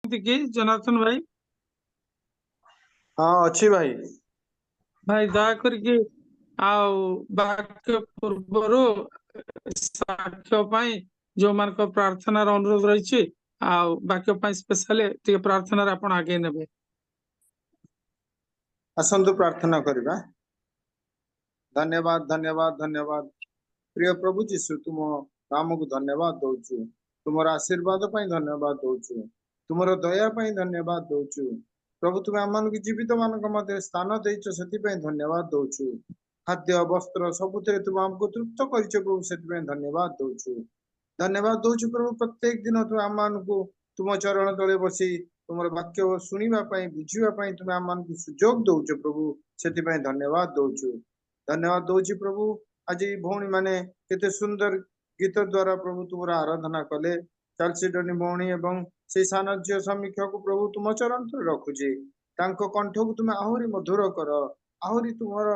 कि जनार्दन भाई हाँ अच्छी भाई। भाई दया करके आउ वाक्य पूର୍ବରୁ ସାକ୍ଷ୍ୟ ପାଇଁ ଯୋଉମାନଙ୍କ ପ୍ରାର୍ଥନାର ଅନୁରୋଧ ରହିଛି ଆଉ ବାକ୍ୟ ପାଇଁ ସ୍ପେଶାଲି ଟିକେ ପ୍ରାର୍ଥନାରେ ଆପଣ ଆଗେଇ ନେବେ। ଆସନ୍ତୁ ପ୍ରାର୍ଥନା କରିବା। ଧନ୍ୟବାଦ ଧନ୍ୟବାଦ ଧନ୍ୟବାଦ ପ୍ରିୟ ପ୍ରଭୁ ଯୀଶୁ, ତୁମ ନାମକୁ ଧନ୍ୟବାଦ ଦଉଛୁ। ତୁମର ଆଶୀର୍ବାଦ ପାଇଁ ଧନ୍ୟବାଦ ଦଉଛୁ। ତୁମର ଦୟା ପାଇଁ ଧନ୍ୟବାଦ ଦଉଛୁ। ପ୍ରଭୁ ତୁମେ ଆମମାନଙ୍କୁ ଜୀବିତ ମାନଙ୍କ ମଧ୍ୟରେ ସ୍ଥାନ ଦେଇଛ, ସେଥିପାଇଁ ଧନ୍ୟବାଦ ଦଉଛୁ। ଖାଦ୍ୟ ବସ୍ତ୍ର ସବୁଥିରେ ତୁମେ ଆମକୁ ତୃପ୍ତ କରିଛ ପ୍ରଭୁ, ସେଥିପାଇଁ ଧନ୍ୟବାଦ ଦଉଛୁ। ଧନ୍ୟବାଦ ଦଉଛୁ ପ୍ରଭୁ, ପ୍ରତ୍ୟେକ ଦିନ ତୁମେ ଆମମାନଙ୍କୁ ତୁମ ଚରଣ ତଳେ ବସି ତୁମର ବାକ୍ୟ ଶୁଣିବା ପାଇଁ ବୁଝିବା ପାଇଁ ତୁମେ ଆମମାନଙ୍କୁ ସୁଯୋଗ ଦଉଛ ପ୍ରଭୁ, ସେଥିପାଇଁ ଧନ୍ୟବାଦ ଦଉଛୁ। ଧନ୍ୟବାଦ ଦଉଛି ପ୍ରଭୁ। ଆଜି ଭଉଣୀ ମାନେ କେତେ ସୁନ୍ଦର ଗୀତ ଦ୍ଵାରା ପ୍ରଭୁ ତୁମର ଆରାଧନା କଲେ। ଚାଲସିଡନି ଭଉଣୀ ଏବଂ ସେଇ ସାନ ଝିଅ ସମୀକ୍ଷାକୁ ପ୍ରଭୁ ତୁମ ଚରଣରେ ରଖୁଛି। ତାଙ୍କ କଣ୍ଠକୁ ତୁମେ ଆହୁରି ମଧୁର କର, ଆହୁରି ତୁମର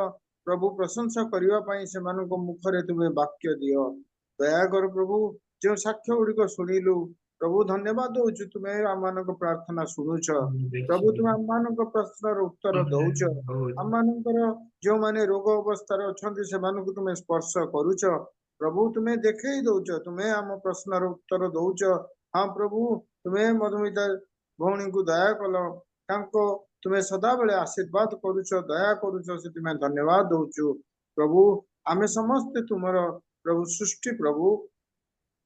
ପ୍ରଭୁ ପ୍ରଶଂସା କରିବା ପାଇଁ ସେମାନଙ୍କ ମୁଖରେ ତୁମେ ବାକ୍ୟ ଦିଅ। ଦୟାକର ପ୍ରଭୁ, ଯେଉଁ ସାକ୍ଷ୍ୟ ଗୁଡିକ ଶୁଣିଲୁ ପ୍ରଭୁ, ଧନ୍ୟବାଦ ଦଉଛୁ ତୁମେ ଆମମାନଙ୍କ ପ୍ରାର୍ଥନା ଶୁଣୁଛ। ପ୍ରଭୁ ତୁମେ ଆମମାନଙ୍କ ପ୍ରଶ୍ନର ଉତ୍ତର ଦଉଛ। ଆମମାନଙ୍କର ଯେଉଁମାନେ ରୋଗ ଅବସ୍ଥାରେ ଅଛନ୍ତି ସେମାନଙ୍କୁ ତୁମେ ସ୍ପର୍ଶ କରୁଛ। ପ୍ରଭୁ ତୁମେ ଦେଖେଇ ଦଉଛ, ତୁମେ ଆମ ପ୍ରଶ୍ନର ଉତ୍ତର ଦଉଛ। ହଁ ପ୍ରଭୁ, ତୁମେ ମଧୁମିତା ଭଉଣୀଙ୍କୁ ଦୟା କଲ, ତାଙ୍କ ତୁମେ ସଦାବେଳେ ଆଶୀର୍ବାଦ କରୁଛ, ଦୟା କରୁଛ, ସେଥିପାଇଁ ଧନ୍ୟବାଦ ଦଉଛୁ। ପ୍ରଭୁ ଆମେ ସମସ୍ତେ ତୁମର ପ୍ରଭୁ ସୃଷ୍ଟି ପ୍ରଭୁ,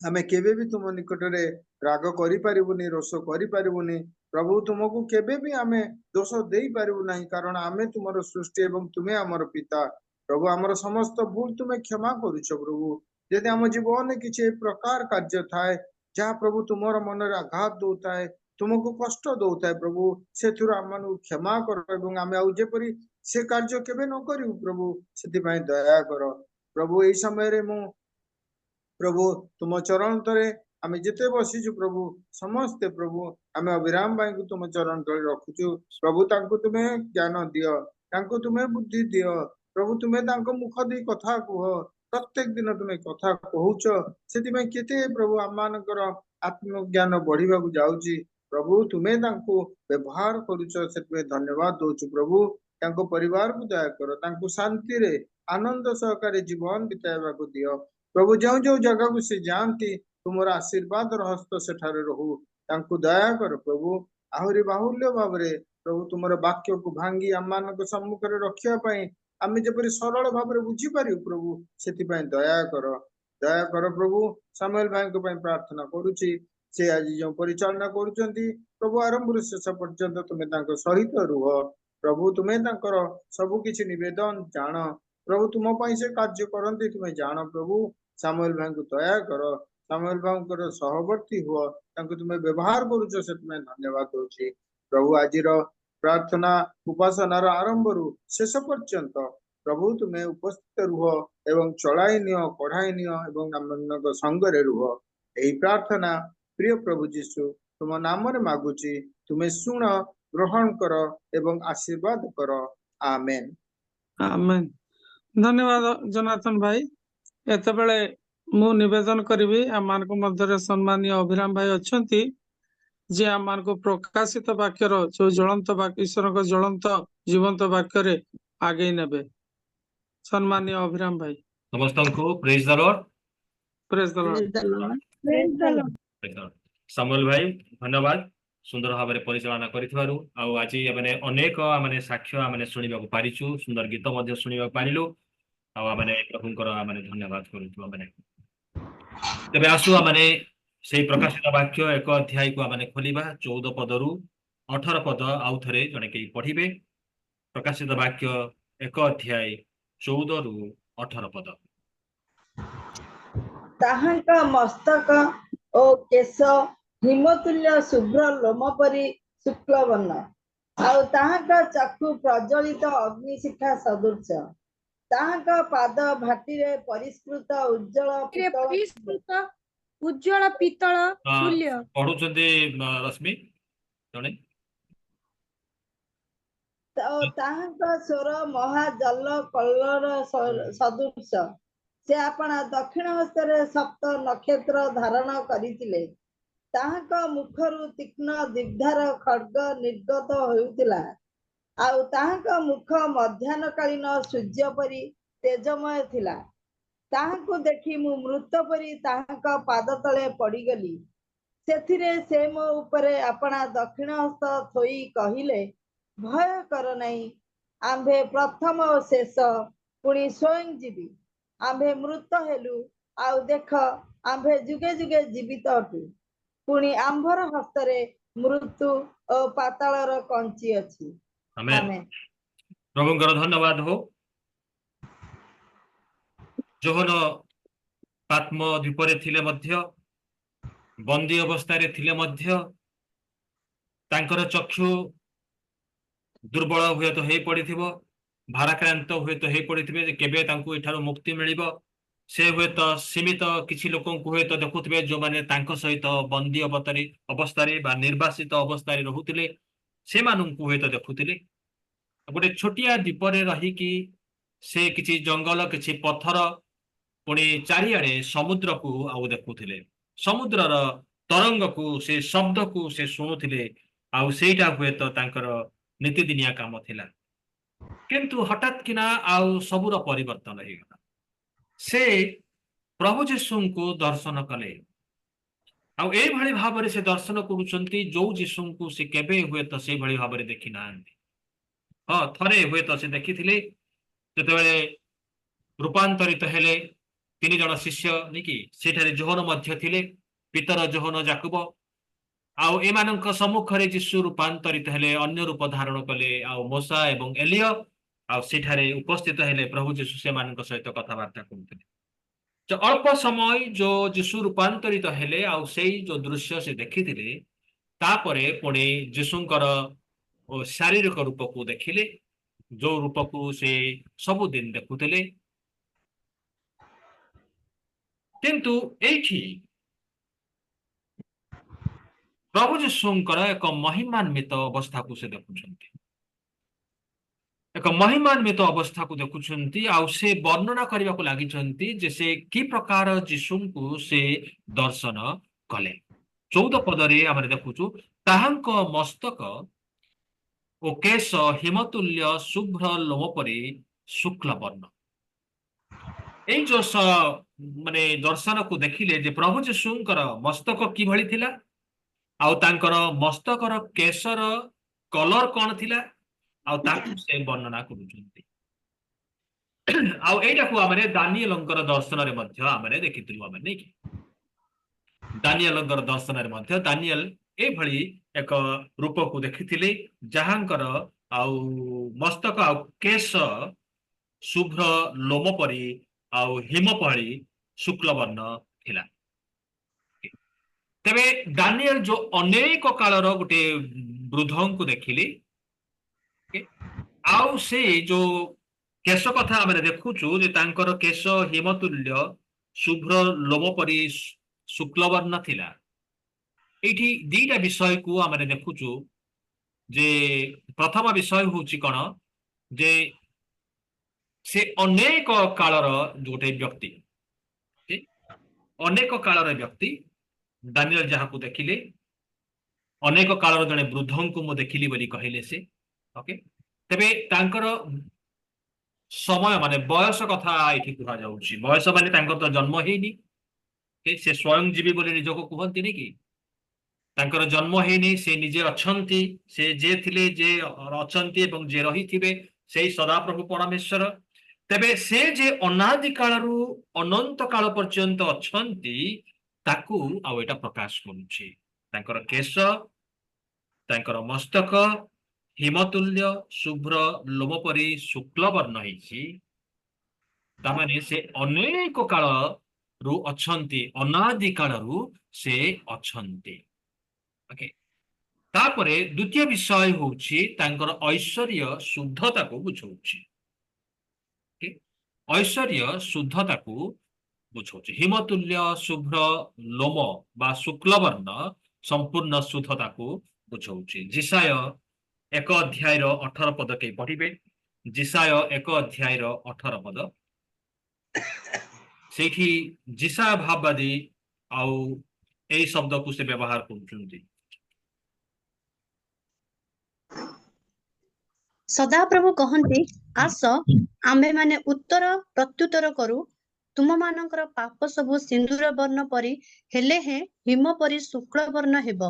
ଆମେ କେବେ ବି ତୁମ ନିକଟରେ ରାଗ କରିପାରିବୁନି, ରୋଷ କରିପାରିବୁନି। ପ୍ରଭୁ ତୁମକୁ କେବେ ବି ଆମେ ଦୋଷ ଦେଇପାରିବୁ ନାହିଁ, କାରଣ ଆମେ ତୁମର ସୃଷ୍ଟି ଏବଂ ତୁମେ ଆମର ପିତା। ପ୍ରଭୁ ଆମର ସମସ୍ତ ଭୁଲ ତୁମେ କ୍ଷମା କରୁଛ ପ୍ରଭୁ। ଯଦି ଆମ ଜୀବନରେ କିଛି ଏ ପ୍ରକାର କାର୍ଯ୍ୟ ଥାଏ ଯାହା ପ୍ରଭୁ ତୁମର ମନରେ ଆଘାତ ଦଉଥାଏ, ତୁମକୁ କଷ୍ଟ ଦଉଥାଏ ପ୍ରଭୁ, ସେଥିରୁ ଆମମାନଙ୍କୁ କ୍ଷମା କର ଏବଂ ଆମେ ଆଉ ଯେପରି ସେ କାର୍ଯ୍ୟ କେବେ ନ କରିବୁ ପ୍ରଭୁ, ସେଥିପାଇଁ ଦୟା କର। ପ୍ରଭୁ ଏଇ ସମୟରେ ମୁଁ ପ୍ରଭୁ ତୁମ ଚରଣ ତଳେ ଆମେ ଯେତେ ବସିଛୁ ପ୍ରଭୁ, ସମସ୍ତେ ପ୍ରଭୁ ଆମେ ଅଭିରାମ ଭାଇଙ୍କୁ ତୁମ ଚରଣ ତଳେ ରଖୁଛୁ। ପ୍ରଭୁ ତାଙ୍କୁ ତୁମେ ଜ୍ଞାନ ଦିଅ, ତାଙ୍କୁ ତୁମେ ବୁଦ୍ଧି ଦିଅ। ପ୍ରଭୁ ତୁମେ ତାଙ୍କ ମୁଖ ଦେଇ କଥା କୁହ, ପ୍ରତ୍ୟେକ ଦିନ ତୁମେ କଥା କହୁଛ, ସେଥିପାଇଁ କେତେ ପ୍ରଭୁ ଆମମାନଙ୍କର ଆତ୍ମଜ୍ଞାନ ବଢିବାକୁ ଯାଉଛି। ପ୍ରଭୁ ତୁମେ ତାଙ୍କୁ ବ୍ୟବହାର କରୁଛ, ସେଥିପାଇଁ ଧନ୍ୟବାଦ ଦଉଛୁ ପ୍ରଭୁ। ତାଙ୍କ ପରିବାରକୁ ଦୟା କର, ତାଙ୍କୁ ଶାନ୍ତିରେ ଆନନ୍ଦ ସହକାରେ ଜୀବନ ବିତାଇବାକୁ ଦିଅ। ପ୍ରଭୁ ଯେଉଁ ଯେଉଁ ଜାଗାକୁ ସେ ଯାଆନ୍ତି ତୁମର ଆଶୀର୍ବାଦର ହସ୍ତ ସେଠାରେ ରହୁ, ତାଙ୍କୁ ଦୟା କର ପ୍ରଭୁ। ଆହୁରି ବାହୁଲ୍ୟ ଭାବରେ ପ୍ରଭୁ ତୁମର ବାକ୍ୟକୁ ଭାଙ୍ଗି ଆମମାନଙ୍କ ସମ୍ମୁଖରେ ରଖିବା ପାଇଁ ଆମେ ଯେପରି ସରଳ ଭାବରେ ବୁଝିପାରିବୁ ପ୍ରଭୁ, ସେଥିପାଇଁ ଦୟା କର। ଦୟା କର ପ୍ରଭୁ। ସାମୁଏଲ ଭାଇଙ୍କ ପାଇଁ ପ୍ରାର୍ଥନା କରୁଛି, ସେ ଆଜି ଯେଉଁ ପରିଚାଳନା କରୁଛନ୍ତି ପ୍ରଭୁ, ଆରମ୍ଭରୁ ଶେଷ ପର୍ଯ୍ୟନ୍ତ ତୁମେ ତାଙ୍କ ସହିତ ରୁହ। ପ୍ରଭୁ ତୁମେ ତାଙ୍କର ସବୁ କିଛି ନିବେଦନ ଜାଣ ପ୍ରଭୁ, ତୁମ ପାଇଁ ସେ କାର୍ଯ୍ୟ କରନ୍ତି ତୁମେ ଜାଣ ପ୍ରଭୁ। ସାମୁଏଲ ଭାଇଙ୍କୁ ଦୟା କର, ସାମୁଏଲ ଭାଇଙ୍କର ସହବର୍ତ୍ତୀ ହୁଅ, ତାଙ୍କୁ ତୁମେ ବ୍ୟବହାର କରୁଛ, ସେଥିପାଇଁ ଧନ୍ୟବାଦ ଦଉଛି ପ୍ରଭୁ। ଆଜିର ପ୍ରାର୍ଥନା ଉପାସନାର ଆରମ୍ଭରୁ ଶେଷ ପର୍ଯ୍ୟନ୍ତ ପ୍ରଭୁ ତୁମେ ଉପସ୍ଥିତ ରୁହ ଏବଂ ଚଳାଇ ନିଅ, କଢାଇ ନିଅ ଏବଂ ଆମମାନଙ୍କ ସଙ୍ଗରେ ରୁହ। ଏହି ପ୍ରାର୍ଥନା ପ୍ରିୟ ପ୍ରଭୁ ଯୀଶୁ ତୁମ ନାମରେ ମାଗୁଛି, ତୁମେ ଶୁଣ, ଗ୍ରହଣ କର ଏବଂ ଆଶୀର୍ବାଦ କର। ଆମେନ। ଆମେନ। ଧନ୍ୟବାଦ ଜନାର୍ଦନ ଭାଇ। ଏତେବେଳେ ମୁଁ ନିବେଦନ କରିବି, ଆମମାନଙ୍କ ମଧ୍ୟରେ ସମ୍ମାନୀୟ ଅଭିରାମ ଭାଇ ଅଛନ୍ତି, ଯେ ଆମମାନଙ୍କୁ ପ୍ରକାଶିତ ବାକ୍ୟର ଯୋଉ ଜ୍ୱଳନ୍ତ ବାକ୍ୟ, ଈଶ୍ୱରଙ୍କ ଜ୍ୱଳନ୍ତ ଜୀବନ୍ତ ବାକ୍ୟରେ ଆଗେଇ ନେବେ। ସମ୍ମାନୀୟ ଅଭିରାମ ଭାଇ। ସମସ୍ତଙ୍କୁ ପ୍ରେଜ ଦ ଲର୍ଡ। ପ୍ରେଜ ଦ ଲର୍ଡ। ସାମୁଏଲ ଭାଇ ଧନ୍ୟବାଦ, ସୁନ୍ଦର ଭାବରେ ପରିଚାଳନା କରିଥିବାରୁ। ଆଉ ଆଜି ମାନେ ଅନେକ ମାନେ ସାକ୍ଷ୍ୟ ମାନେ ଶୁଣିବାକୁ ପାରିଛୁ, ସୁନ୍ଦର ଗୀତ ମଧ୍ୟ ଶୁଣିବାକୁ ପାରିଲୁ। ଆଉ ମାନେ ପ୍ରଭୁଙ୍କର ମାନେ ଧନ୍ୟବାଦ କରୁଛୁ। ମାନେ ତେବେ ଆସୁ ମାନେ ସେଇ ପ୍ରକାଶିତ ବାକ୍ୟ 1 ଅଧ୍ୟାୟକୁ ମାନେ ଖୋଲିବା। 14 ପଦରୁ 18 ପଦ ଆଉ ଥରେ ଜଣେ କେହି ପଢିବେ। ପ୍ରକାଶିତ ବାକ୍ୟ 1 ଅଧ୍ୟାୟ 14 ରୁ 18 ପଦ। ତାହାଙ୍କ ମସ୍ତକ ଓ କେଶ ହିମତୁଲ୍ୟ ଶୁଭ୍ର ଲୋମ ପରି ଶୁକ୍ଳ ବର୍ଣ୍ଣ, ଆଉ ତାହାଙ୍କ ଚକ୍ଷୁ ପ୍ରଜ୍ୱଳିତ ଅଗ୍ନିଶିଖା ସଦୃଶ। ତାହାଙ୍କ ପାଦ ଭାଟିରେ ପରିଷ୍କୃତ ଉଜ୍ଜଳ ପିତ୍ତଳ ତୁଲ୍ୟ। ପଢୁଛନ୍ତି ରଶ୍ମି ଜଣେ। ତାହାଙ୍କ ସ୍ୱର ମହାଜଲ କଲ୍ଲୋଳ ସଦୃଶ। ସେ ଆପଣା ଦକ୍ଷିଣ ହସ୍ତରେ ସପ୍ତ ନକ୍ଷତ୍ର ଧାରଣ କରିଥିଲେ। ତାହାଙ୍କ ମୁଖରୁ ତୀକ୍ଷ୍ଣ ଦିଗ୍ଧାର ଖଡ୍ଗ ନିର୍ଗତ ହେଉଥିଲା, ଆଉ ତାହାଙ୍କ ମୁଖ ମଧ୍ୟାହ୍ନକାଳୀନ ସୂର୍ଯ୍ୟ ପରି ତେଜମୟ ଥିଲା। ତାହାଙ୍କୁ ଦେଖି ମୁଁ ମୃତ ପରି ତାହାଙ୍କ ପାଦ ତଳେ ପଡ଼ିଗଲି। ସେଥିରେ ସେ ମୋ ଉପରେ ଆପଣା ଦକ୍ଷିଣ ହସ୍ତ ଥୋଇ କହିଲେ, ଭୟ କର ନାହିଁ, ଆମ୍ଭେ ପ୍ରଥମ ଓ ଶେଷ, ପୁଣି ସ୍ୱୟଂ ଜୀବି। ଆମ୍ଭେ ମୃତ ହେଲୁ, ଆଉ ଦେଖ, ଆମ୍ଭେ ଯୁଗେ ଯୁଗେ ଜୀବିତ ଅଟୁ। ପୁଣି ଆମ୍ଭର ହସ୍ତରେ ମୃତ୍ୟୁ ଓ ପାତାଳର କଞ୍ଚି ଅଛି। ଆମେନ୍। ଆମେନ୍। ପ୍ରଭୁଙ୍କର ଧନ୍ୟବାଦ ହଉ। ଯୋହନ ପାତ୍ମ ଦ୍ୱୀପରେ ଥିଲେ ମଧ୍ୟ, ବନ୍ଦୀ ଅବସ୍ଥାରେ ଥିଲେ ମଧ୍ୟ, ତାଙ୍କର ଚକ୍ଷୁ ଦୁର୍ବଳ ହୁଏତ ହେଇ ପଡିଥିବ, ଭାରାକ୍ରାନ୍ତ ହୁଏତ ହେଇ ପଡିଥିବେ ଯେ କେବେ ତାଙ୍କୁ ଏଠାରୁ ମୁକ୍ତି ମିଳିବ। ସେ ହୁଏତ ସୀମିତ କିଛି ଲୋକଙ୍କୁ ହୁଏତ ଦେଖୁଥିବେ ଯୋଉମାନେ ତାଙ୍କ ସହିତ ବନ୍ଦୀ ଅବସ୍ଥାରେ ବା ନିର୍ବାସିତ ଅବସ୍ଥାରେ ରହୁଥିଲେ, ସେମାନଙ୍କୁ ହୁଏତ ଦେଖୁଥିଲେ। ଗୋଟେ ଛୋଟିଆ ଦ୍ୱୀପରେ ରହିକି ସେ କିଛି ଜଙ୍ଗଲ, କିଛି ପଥର, ପୁଣି ଚାରିଆଡେ ସମୁଦ୍ରକୁ ଆଉ ଦେଖୁଥିଲେ। ସମୁଦ୍ରର ତରଙ୍ଗକୁ, ସେ ଶବ୍ଦକୁ ସେ ଶୁଣୁଥିଲେ, ଆଉ ସେଇଟା ହୁଏତ ତାଙ୍କର ନୀତିଦିନିଆ କାମ ଥିଲା। କିନ୍ତୁ ହଠାତ୍ କିନା ଆଉ ସବୁର ପରିବର୍ତ୍ତନ ହେଇଗଲା। ସେ ପ୍ରଭୁ ଯୀଶୁଙ୍କୁ ଦର୍ଶନ କଲେ, ଆଉ ଏଇଭଳି ଭାବରେ ସେ ଦର୍ଶନ କରୁଛନ୍ତି ଯୋଉ ଯୀଶୁଙ୍କୁ ସେ କେବେ ହୁଏତ ସେଇଭଳି ଭାବରେ ଦେଖି ନାହାନ୍ତି। ହଁ, ଥରେ ହୁଏତ ସେ ଦେଖିଥିଲେ, ଯେତେବେଳେ ରୂପାନ୍ତରିତ ହେଲେ 3 ଜଣ ଶିଷ୍ୟ ନେଇକି, ସେଠାରେ ଯୋହନ ମଧ୍ୟ ଥିଲେ, ପିତର, ଯୋହନ, ଯାକୁବ। ଆଉ ଏମାନଙ୍କ ସମ୍ମୁଖରେ ଯୀଶୁ ରୂପାନ୍ତରିତ ହେଲେ, ଅନ୍ୟ ରୂପ ଧାରଣ କଲେ, ଆଉ ମୋଶା ଏବଂ ଏଲିୟ ଆଉ ସେଠାରେ ଉପସ୍ଥିତ ହେଲେ। ପ୍ରଭୁ ଯୀଶୁ ସେମାନଙ୍କ ସହିତ କଥାବାର୍ତ୍ତା କରୁଥିଲେ। ଅଳ୍ପ ସମୟ ଯୋଉ ଯୀଶୁ ରୂପାନ୍ତରିତ ହେଲେ, ଆଉ ସେଇ ଯୋଉ ଦୃଶ୍ୟ ସେ ଦେଖିଥିଲେ, ତାପରେ ପୁଣି ଯୀଶୁଙ୍କର ଶାରୀରିକ ରୂପକୁ ଦେଖିଲେ, ଯୋଉ ରୂପକୁ ସେ ସବୁଦିନ ଦେଖୁଥିଲେ। କିନ୍ତୁ ଏଇଠି ପ୍ରଭୁ ଯୀଶୁଙ୍କର ଏକ ମହିମାନ୍ବିତ ଅବସ୍ଥାକୁ ସେ ଦେଖୁଛନ୍ତି, ଏକ ମହିମାନ୍ବିତ ଅବସ୍ଥାକୁ ଦେଖୁଛନ୍ତି। ଆଉ ସେ ବର୍ଣ୍ଣନା କରିବାକୁ ଲାଗିଛନ୍ତି ଯେ ସେ କି ପ୍ରକାର ଯୀଶୁଙ୍କୁ ସେ ଦର୍ଶନ କଲେ। 14 ପଦରେ ଆମେ ଦେଖୁଛୁ, ତାହାଙ୍କ ମସ୍ତକ ଓ କେଶ ହିମତୁଲ୍ୟ ଶୁଭ୍ର ଲୋମ ପରି ଶୁକ୍ଳ ବର୍ଣ୍ଣ। ଏଇ ଯୋଉ ମାନେ ଦର୍ଶନକୁ ଦେଖିଲେ ଯେ ପ୍ରଭୁ ଯୀଶୁଙ୍କର ମସ୍ତକ କିଭଳି ଥିଲା, ଆଉ ତାଙ୍କର ମସ୍ତକର କେଶର କଲର କଣ ଥିଲା, ଆଉ ତାକୁ ସେ ବର୍ଣ୍ଣନା କରୁଛନ୍ତି। ଆଉ ଏଇଟାକୁ ଆମେ ଦାନିଏଲଙ୍କର ଦର୍ଶନରେ ମଧ୍ୟ ଆମେ ଦେଖିଥିଲୁ। ଆମେ ନେଇକି ଦାନିଏଲଙ୍କର ଦର୍ଶନରେ ମଧ୍ୟ ଦାନିଏଲ ଏଇଭଳି ଏକ ରୂପକୁ ଦେଖିଥିଲେ, ଯାହାଙ୍କର ଆଉ ମସ୍ତକ ଆଉ କେଶ ଶୁଭ୍ର ଲୋମ ପରି ଆଉ ହିମ ପରି ଶୁକ୍ଳ ବର୍ଣ୍ଣ ଥିଲା। ତେବେ ଦାନିଏଲ ଯୋଉ ଅନେକ କାଳର ଗୋଟେ ବୃଦ୍ଧଙ୍କୁ ଦେଖିଲେ, ଆଉ ସେ ଯୋଉ କେଶ କଥା ଆମେ ଦେଖୁଛୁ ଯେ ତାଙ୍କର କେଶ ହିମତୁଲ୍ୟ ଶୁଭ୍ର ଲୋମ ପରି ଶୁକ୍ଳ ବର୍ଣ୍ଣ ଥିଲା। ଏଇଠି ଦିଟା ବିଷୟକୁ ଆମେ ଦେଖୁଛୁ। ଯେ ପ୍ରଥମ ବିଷୟ ହଉଛି କଣ, ଯେ ସେ ଅନେକ କାଳର ଗୋଟେ ବ୍ୟକ୍ତି, ଅନେକ କାଳର ବ୍ୟକ୍ତି। ଦାନିଏଲ ଯାହାକୁ ଦେଖିଲେ, ଅନେକ କାଳର ଜଣେ ବୃଦ୍ଧଙ୍କୁ ମୁଁ ଦେଖିଲି ବୋଲି କହିଲେ ସେ। ଓକେ, ତେବେ ତାଙ୍କର ସମୟ ମାନେ ବୟସ କଥା ଏଠି କୁହାଯାଉଛି। ବୟସ ମାନେ ତାଙ୍କର ତ ଜନ୍ମ ହେଇନି, ସେ ସ୍ୱୟଂ ଜୀବି ବୋଲି ନିଜକୁ କୁହନ୍ତିନି କି? ତାଙ୍କର ଜନ୍ମ ହେଇନି, ସେ ନିଜେ ଅଛନ୍ତି। ସେ ଯେ ଥିଲେ, ଯେ ଅଛନ୍ତି ଏବଂ ଯେ ରହିଥିବେ ସେଇ ସଦାପ୍ରଭୁ ପରମେଶ୍ୱର। ତେବେ ସେ ଯେ ଅନାଦି କାଳରୁ ଅନନ୍ତ କାଳ ପର୍ଯ୍ୟନ୍ତ ଅଛନ୍ତି, ତାକୁ ଆଉ ଏଇଟା ପ୍ରକାଶ କରୁଛି। ତାଙ୍କର କେଶ, ତାଙ୍କର ମସ୍ତକ ହିମତୁଲ୍ୟ ଶୁଭ୍ର ଲୋମ ପରି ଶୁକ୍ଳ ବର୍ଣ୍ଣ ହେଇଛି। ତାମାନେ ସେ ଅନେକ କାଳରୁ ଅଛନ୍ତି, ଅନାଦି କାଳରୁ ସେ ଅଛନ୍ତି। ଓକେ, ତାପରେ ଦ୍ୱିତୀୟ ବିଷୟ ହଉଛି ତାଙ୍କର ଐଶ୍ୱର୍ଯ୍ୟ ଶୁଦ୍ଧତାକୁ ବୁଝଉଛି। ଐଶ୍ୱର୍ଯ୍ୟ ଶୁଦ୍ଧତାକୁ ବୁଝଉଛି। ହିମତୁଲ୍ୟ ଶୁଭ୍ର ଲୋମ ବା ଶୁକ୍ଳ ବର୍ଣ୍ଣ ସମ୍ପୂର୍ଣ୍ଣ ଶୁଦ୍ଧତାକୁ ବୁଝଉଛି। ଯିଶାୟ 1 ଅଧ୍ୟାୟର 18 ପଦ କେହି ପଢିବେ? ଯିଶାୟ 1 ଅଧ୍ୟାୟର 18 ପଦ। ସେଇଠି ଯିଶାୟ ଭାବବାଦୀ ଆଉ এই শব্দକୁ ସେ ବ୍ୟବହାର କରୁଛନ୍ତି। ସଦାପ୍ରଭୁ କହନ୍ତି, ଆସ ଆମ୍ଭେମାନେ ଉତ୍ତର ପ୍ରତ୍ୟୁତ୍ତର କରୁ। ତୁମମାନଙ୍କର ପାପ ସବୁ ସିନ୍ଦୁର ବର୍ଣ୍ଣ ପରି ହେଲେ ହେଁ ହିମ ପରି ଶୁକ୍ଳ ବର୍ଣ୍ଣ ହେବ।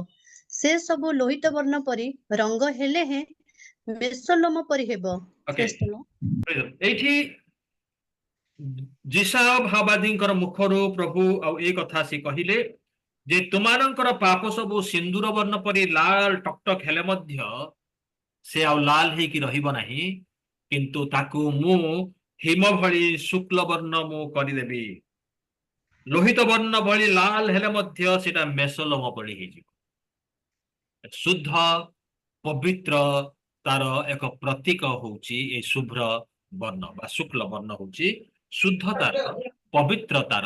ସେ ସବୁ ଲୋହିତ ବର୍ଣ୍ଣ ପରି ରଙ୍ଗ ହେଲେ ହେଁ ମେସୋଲୋମ ପରି ହେବ। Okay. ଏଇଠି ଯିଶାୟ ଭାବାଦୀଙ୍କର ମୁଖରୁ ପ୍ରଭୁ ଆଉ ଏଇ କଥା ସେ କହିଲେ ଯେ ତୁମାନଙ୍କର ପାପ ସବୁ ସିନ୍ଦୁର ବର୍ଣ୍ଣ ପରି ଲାଲ ଟକଟକ ହେଲେ ମଧ୍ୟ ସେ ଆଉ ଲାଲ ହେଇକି ରହିବ ନାହିଁ, କିନ୍ତୁ ତାକୁ ମୁଁ ହିମ ଭଳି ଶୁକ୍ଳ ବର୍ଣ୍ଣ ମୁଁ କରିଦେବି। ଲୋହିତ ବର୍ଣ୍ଣ ଭଳି ଲାଲ ହେଲେ ମଧ୍ୟ ସେଟା ମେସୋଲୋମ ଭଳି ହେଇଯିବ। ଶୁଦ୍ଧ ପବିତ୍ର ତାର ଏକ ପ୍ରତୀକ ହଉଛି ଏ ଶୁଭ୍ର ବର୍ଣ୍ଣ ବା ଶୁକ୍ଳ ବର୍ଣ୍ଣ ହଉଛି ଶୁଦ୍ଧତାର ପବିତ୍ରତାର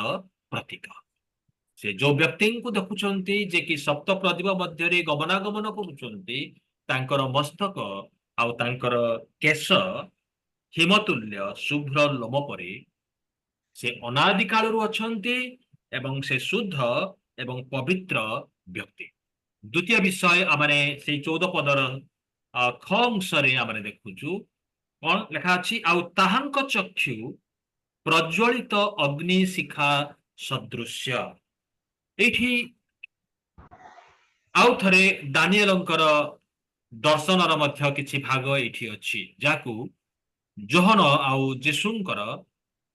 ପ୍ରତୀକ। ସେ ଯୋଉ ବ୍ୟକ୍ତିଙ୍କୁ ଦେଖୁଛନ୍ତି ଯେ କି ସପ୍ତ ପ୍ରଦୀପ ମଧ୍ୟରେ ଗମନାଗମନ କରୁଛନ୍ତି, ତାଙ୍କର ମସ୍ତକ ଆଉ ତାଙ୍କର କେଶ ହିମତୁଲ୍ୟ ଶୁଭ୍ର ଲୋମ ପରି ସେ ଅନାଦି କାଳରୁ ଅଛନ୍ତି ଏବଂ ସେ ଶୁଦ୍ଧ ଏବଂ ପବିତ୍ର ବ୍ୟକ୍ତି। ଦ୍ୱିତୀୟ ବିଷୟ ଆମେ ସେଇ 14 ପଦର ଖ ଅଂଶରେ ଆମେ ଦେଖୁଛୁ କଣ ଲେଖା ଅଛି, ଆଉ ତାହାଙ୍କ ଚକ୍ଷୁ ପ୍ରଜ୍ୱଳିତ ଅଗ୍ନି ଶିଖା ସଦୃଶ୍ୟ। ଏଇଠି ଆଉ ଥରେ ଦାନିଏଲଙ୍କର ଦର୍ଶନର ମଧ୍ୟ କିଛି ଭାଗ ଏଇଠି ଅଛି, ଯାହାକୁ ଯୋହନ ଆଉ ଯୀଶୁଙ୍କର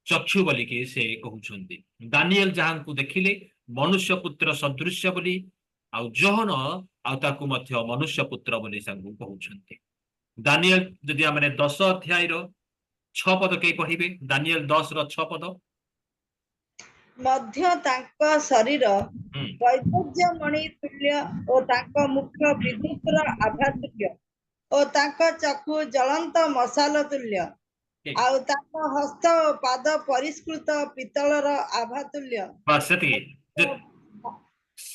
ଚକ୍ଷୁ ବୋଲିକି ସେ କହୁଛନ୍ତି। ଦାନିଏଲ ଯାହାଙ୍କୁ ଦେଖିଲେ ମନୁଷ୍ୟ ପୁତ୍ର ସଦୃଶ୍ୟ ବୋଲି, ଆଉ ଯୋହନ ଆଉ ତାକୁ ମଧ୍ୟ ମନୁଷ୍ୟ ପୁତ୍ର ବୋଲି ତାଙ୍କୁ କହୁଛନ୍ତି। ଦାନିଏଲ ଯଦି ଆମେ 10 ଅଧ୍ୟାୟର 6 ପଦ କେହି ପଢିବେ, ଦାନିଏଲ 10ର 6 ପଦ। ମଧ୍ୟ ତାଙ୍କ ଶରୀର ବୈଦୁର୍ଯ୍ୟମଣି ତୁଲ୍ୟ ଓ ତାଙ୍କ ମୁଖ ବିଦ୍ୟୁତର ଆଭା ତୁଲ୍ୟ ଓ ତାଙ୍କ ଚକ୍ଷୁ ଜ୍ୱଳନ୍ତ ମଶାଲ ତୁଲ୍ୟ, ଆଉ ତାଙ୍କ ହସ୍ତ ଓ ପାଦ ପରିଷ୍କୃତ ପିତ୍ତଳର ଆଭା ତୁଲ୍ୟ।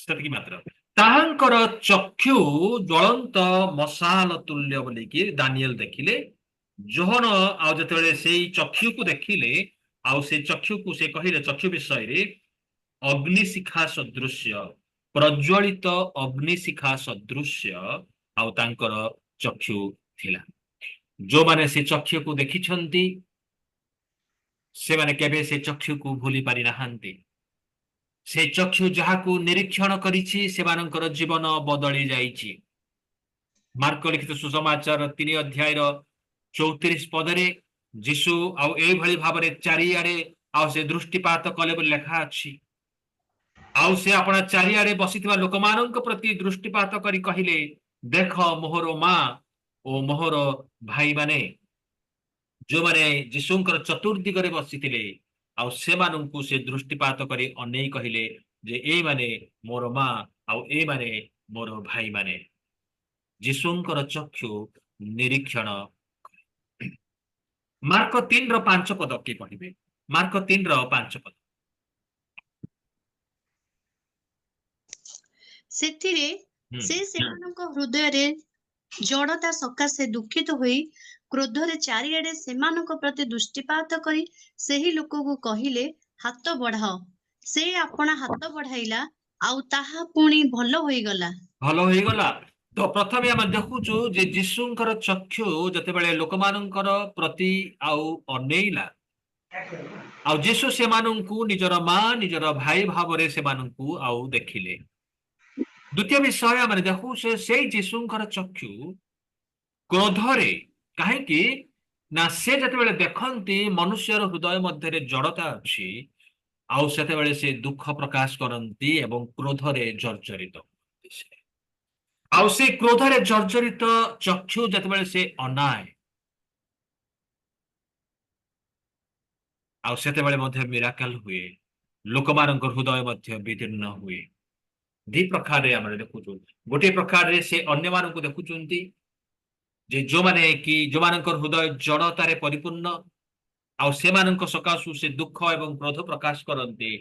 ସେତିକି ମାତ୍ର। ତାହାଙ୍କର ଚକ୍ଷୁ ଜ୍ୱଳନ୍ତ ମଶାଲ ତୁଲ୍ୟ ବୋଲିକି ଦାନିଏଲ ଦେଖିଲେ। ଯୋହନ ଆଉ ଯେତେବେଳେ ସେଇ ଚକ୍ଷୁକୁ ଦେଖିଲେ, ଆଉ ସେ ଚକ୍ଷୁକୁ ସେ କହିଲେ ଚକ୍ଷୁ ବିଷୟରେ ଅଗ୍ନିଶିଖା ସଦୃଶ୍ୟ, ପ୍ରଜ୍ୱଳିତ ଅଗ୍ନିଶିଖା ସଦୃଶ୍ୟ ଆଉ ତାଙ୍କର ଚକ୍ଷୁ ଥିଲା। ଯୋଉମାନେ ସେ ଚକ୍ଷୁକୁ ଦେଖିଛନ୍ତି ସେମାନେ କେବେ ସେ ଚକ୍ଷୁକୁ ଭୁଲି ପାରି ନାହାନ୍ତି। ସେ ଚକ୍ଷୁ ଯାହାକୁ ନିରୀକ୍ଷଣ କରିଛି ସେମାନଙ୍କର ଜୀବନ ବଦଳି ଯାଇଛି। ମାର୍କ ଲିଖିତ ସୁସମାଚାର 3 ଅଧ୍ୟାୟର 34 ପଦରେ ଯୀଶୁ ଆଉ ଏଇଭଳି ଭାବରେ ଚାରିଆଡେ ଆଉ ସେ ଦୃଷ୍ଟିପାତ କଲେ ବୋଲି ଲେଖା ଅଛି। ଆଉ ସେ ଆପଣ ଚାରିଆଡେ ବସିଥିବା ଲୋକମାନଙ୍କ ପ୍ରତି ଦୃଷ୍ଟିପାତ କରି କହିଲେ, ଦେଖ ମୋହର ମା ଓ ମୋହର ଭାଇମାନେ। ଯୋଉମାନେ ଯୀଶୁଙ୍କର ଚତୁର୍ଦିଗରେ ବସିଥିଲେ ଆଉ ସେମାନଙ୍କୁ ସେ ଦୃଷ୍ଟିପାତ କରି ଅନେଇ କହିଲେ ଯେ ଏଇମାନେ ମୋର ମା ଆଉ ଏଇମାନେ ମୋର ଭାଇମାନେ। ଯୀଶୁଙ୍କର ଚକ୍ଷୁ ନିରୀକ୍ଷଣ। ମାର୍କ 3ର 5 ପଦ କିଏ ପଢିବେ? ମାର୍କ 3ର 5 ପଦ। ସେଥିରେ ସେ ସେମାନଙ୍କ ହୃଦୟରେ ଜଡ଼ତା ସକାଶେ ଦୁଃଖିତ ହୋଇ କ୍ରୋଧରେ ଚାରିଆଡେ ସେମାନଙ୍କ ପ୍ରତି ଦୃଷ୍ଟିପାତ କରି ସେହି ଲୋକକୁ କହିଲେ, ହାତ ବଢାଅ। ସେ ଆପଣା ହାତ ବଢାଇଲା, ଆଉ ତାହା ପୁଣି ଭଲ ହୋଇଗଲା। ଭଲ ହୋଇଗଲା। ତ ପ୍ରଥମେ ଆମେ ଦେଖୁଛୁ ଯେ ଯୀଶୁଙ୍କର ଚକ୍ଷୁ ଯେତେବେଳେ ଲୋକମାନଙ୍କର ପ୍ରତି ଆଉ ଅନେଇଲା, ଆଉ ଯୀଶୁ ସେମାନଙ୍କୁ ନିଜର ମା ନିଜର ଭାଇ ଭାବରେ ସେମାନଙ୍କୁ ଆଉ ଦେଖିଲେ। ଦ୍ୱିତୀୟ ବିଷୟ ଆମେ ଦେଖୁଛେ ସେଇ ଯୀଶୁଙ୍କର ଚକ୍ଷୁ କ୍ରୋଧରେ, କାହିଁକି ନା ସେ ଯେତେବେଳେ ଦେଖନ୍ତି ମନୁଷ୍ୟର ହୃଦୟ ମଧ୍ୟରେ ଜଡତା ଅଛି, ଆଉ ସେତେବେଳେ ସେ ଦୁଃଖ ପ୍ରକାଶ କରନ୍ତି ଏବଂ କ୍ରୋଧରେ ଜର୍ଜରିତ। ଆଉ ସେ କ୍ରୋଧରେ ଜର୍ଜରିତ ଚକ୍ଷୁ ଯେତେବେଳେ ସେ ଅନାଏ, ଆଉ ସେତେବେଳେ ମଧ୍ୟ ମିରାକଲ ହୁଏ, ଲୋକମାନଙ୍କ ହୃଦୟ ମଧ୍ୟ ବିଦୀର୍ଣ୍ଣ ହୁଏ। ଦି ପ୍ରକାରରେ ଆମେ ଦେଖୁଛୁ। ଗୋଟିଏ ପ୍ରକାରରେ ସେ ଅନ୍ୟମାନଙ୍କୁ ଦେଖୁଛନ୍ତି ଯେ ଯୋଉମାନେ କି ଯୋଉମାନଙ୍କର ହୃଦୟ ଜଡତାରେ ପରିପୂର୍ଣ୍ଣ, ଆଉ ସେମାନଙ୍କ ସକାଶୁ ସେ ଦୁଃଖ ଏବଂ କ୍ରୋଧ ପ୍ରକାଶ କରନ୍ତି।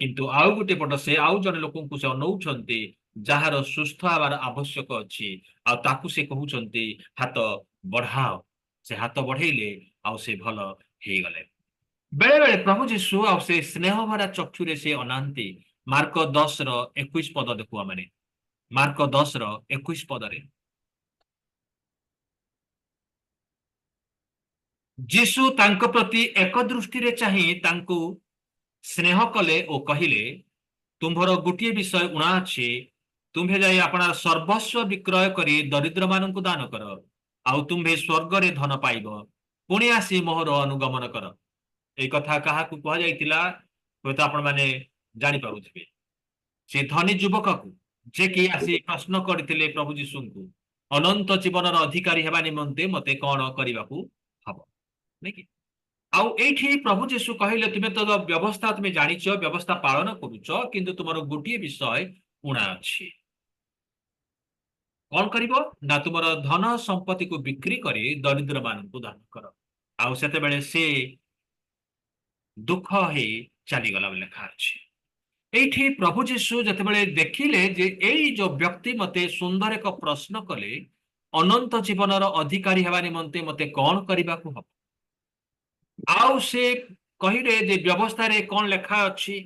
କିନ୍ତୁ ଆଉ ଗୋଟେ ପଟ ସେ ଆଉ ଜଣେ ଲୋକଙ୍କୁ ସେ ଅନଉଛନ୍ତି ଯାହାର ସୁସ୍ଥ ହେବାର ଆବଶ୍ୟକ ଅଛି, ଆଉ ତାକୁ ସେ କହୁଛନ୍ତି ହାତ ବଢାଅ। ସେ ହାତ ବଢେଇଲେ ଆଉ ସେ ଭଲ ହେଇଗଲେ। ବେଳେ ବେଳେ ପ୍ରଭୁ ଯୀଶୁ ଆଉ ସେ ସ୍ନେହ ଭରା ଚକ୍ଷୁରେ ସେ ଅନାନ୍ତି ମାର୍କ 10:21 ପଦ ଦେଖୁ ଆମେ। ମାର୍କ 10:21 ପଦରେ ଯୀଶୁ ତାଙ୍କ ପ୍ରତି ଏକ ଦୃଷ୍ଟିରେ ଚାହିଁ ତାଙ୍କୁ ସ୍ନେହ କଲେ ଓ କହିଲେ, ତୁମ୍ଭର ଗୋଟିଏ ବିଷୟ ଉଣା ଅଛି, ତୁମ୍ଭେ ଯାଇ ଆପଣାର ସର୍ବସ୍ୱ ବିକ୍ରୟ କରି ଦରିଦ୍ରମାନଙ୍କୁ ଦାନ କର, ଆଉ ତୁମ୍ଭେ ସ୍ୱର୍ଗରେ ଧନ ପାଇବ, ପୁଣି ଆସି ମୋହର ଅନୁଗମନ କର। এই କଥା କାହାକୁ କୁହାଯାଇଥିଲା ହୁଏତ ଆପଣମାନେ ଜାଣିପାରୁଥିବେ। ସେ ଧନୀ ଯୁବକକୁ, ଯେ କି ଆସି ପ୍ରଶ୍ନ କରିଥିଲେ ପ୍ରଭୁ ଯୀଶୁଙ୍କୁ, ଅନନ୍ତ ଜୀବନର ଅଧିକାରୀ ହେବା ନିମନ୍ତେ ମତେ କଣ କରିବାକୁ ହବ, ନାଇଁ କି? ଆଉ ଏଇଠି ପ୍ରଭୁ ଯୀଶୁ କହିଲେ, ତୁମେ ତ ବ୍ୟବସ୍ଥା ତୁମେ ଜାଣିଛ, ବ୍ୟବସ୍ଥା ପାଳନ କରୁଛ, କିନ୍ତୁ ତୁମର ଗୋଟିଏ ବିଷୟ ଉଣା ଅଛି। କଣ କରିବ ନା ତୁମର ଧନ ସମ୍ପତ୍ତିକୁ ବିକ୍ରି କରି ଦରିଦ୍ର ମାନଙ୍କୁ ଦାନ କର। ଆଉ ସେତେବେଳେ ସେ ଦୁଃଖ ହେଇ ଚାଲିଗଲା ବୋଲି ଲେଖା ଅଛି। এইଠି ପ୍ରଭୁ ଯୀଶୁ ଯେତେବେଳେ ଦେଖିଲେ ଯେ ଏଇ ଯୋଉ ବ୍ୟକ୍ତି ମତେ ସୁନ୍ଦର ଏକ ପ୍ରଶ୍ନ କଲେ, ଅନନ୍ତ ଜୀବନର ଅଧିକାରୀ ହେବା ନିମନ୍ତେ ମତେ କଣ କରିବାକୁ ହବ, ଆଉ ସେ କହିଲେ ଯେ ବ୍ୟବସ୍ଥାରେ କଣ ଲେଖା ଅଛି,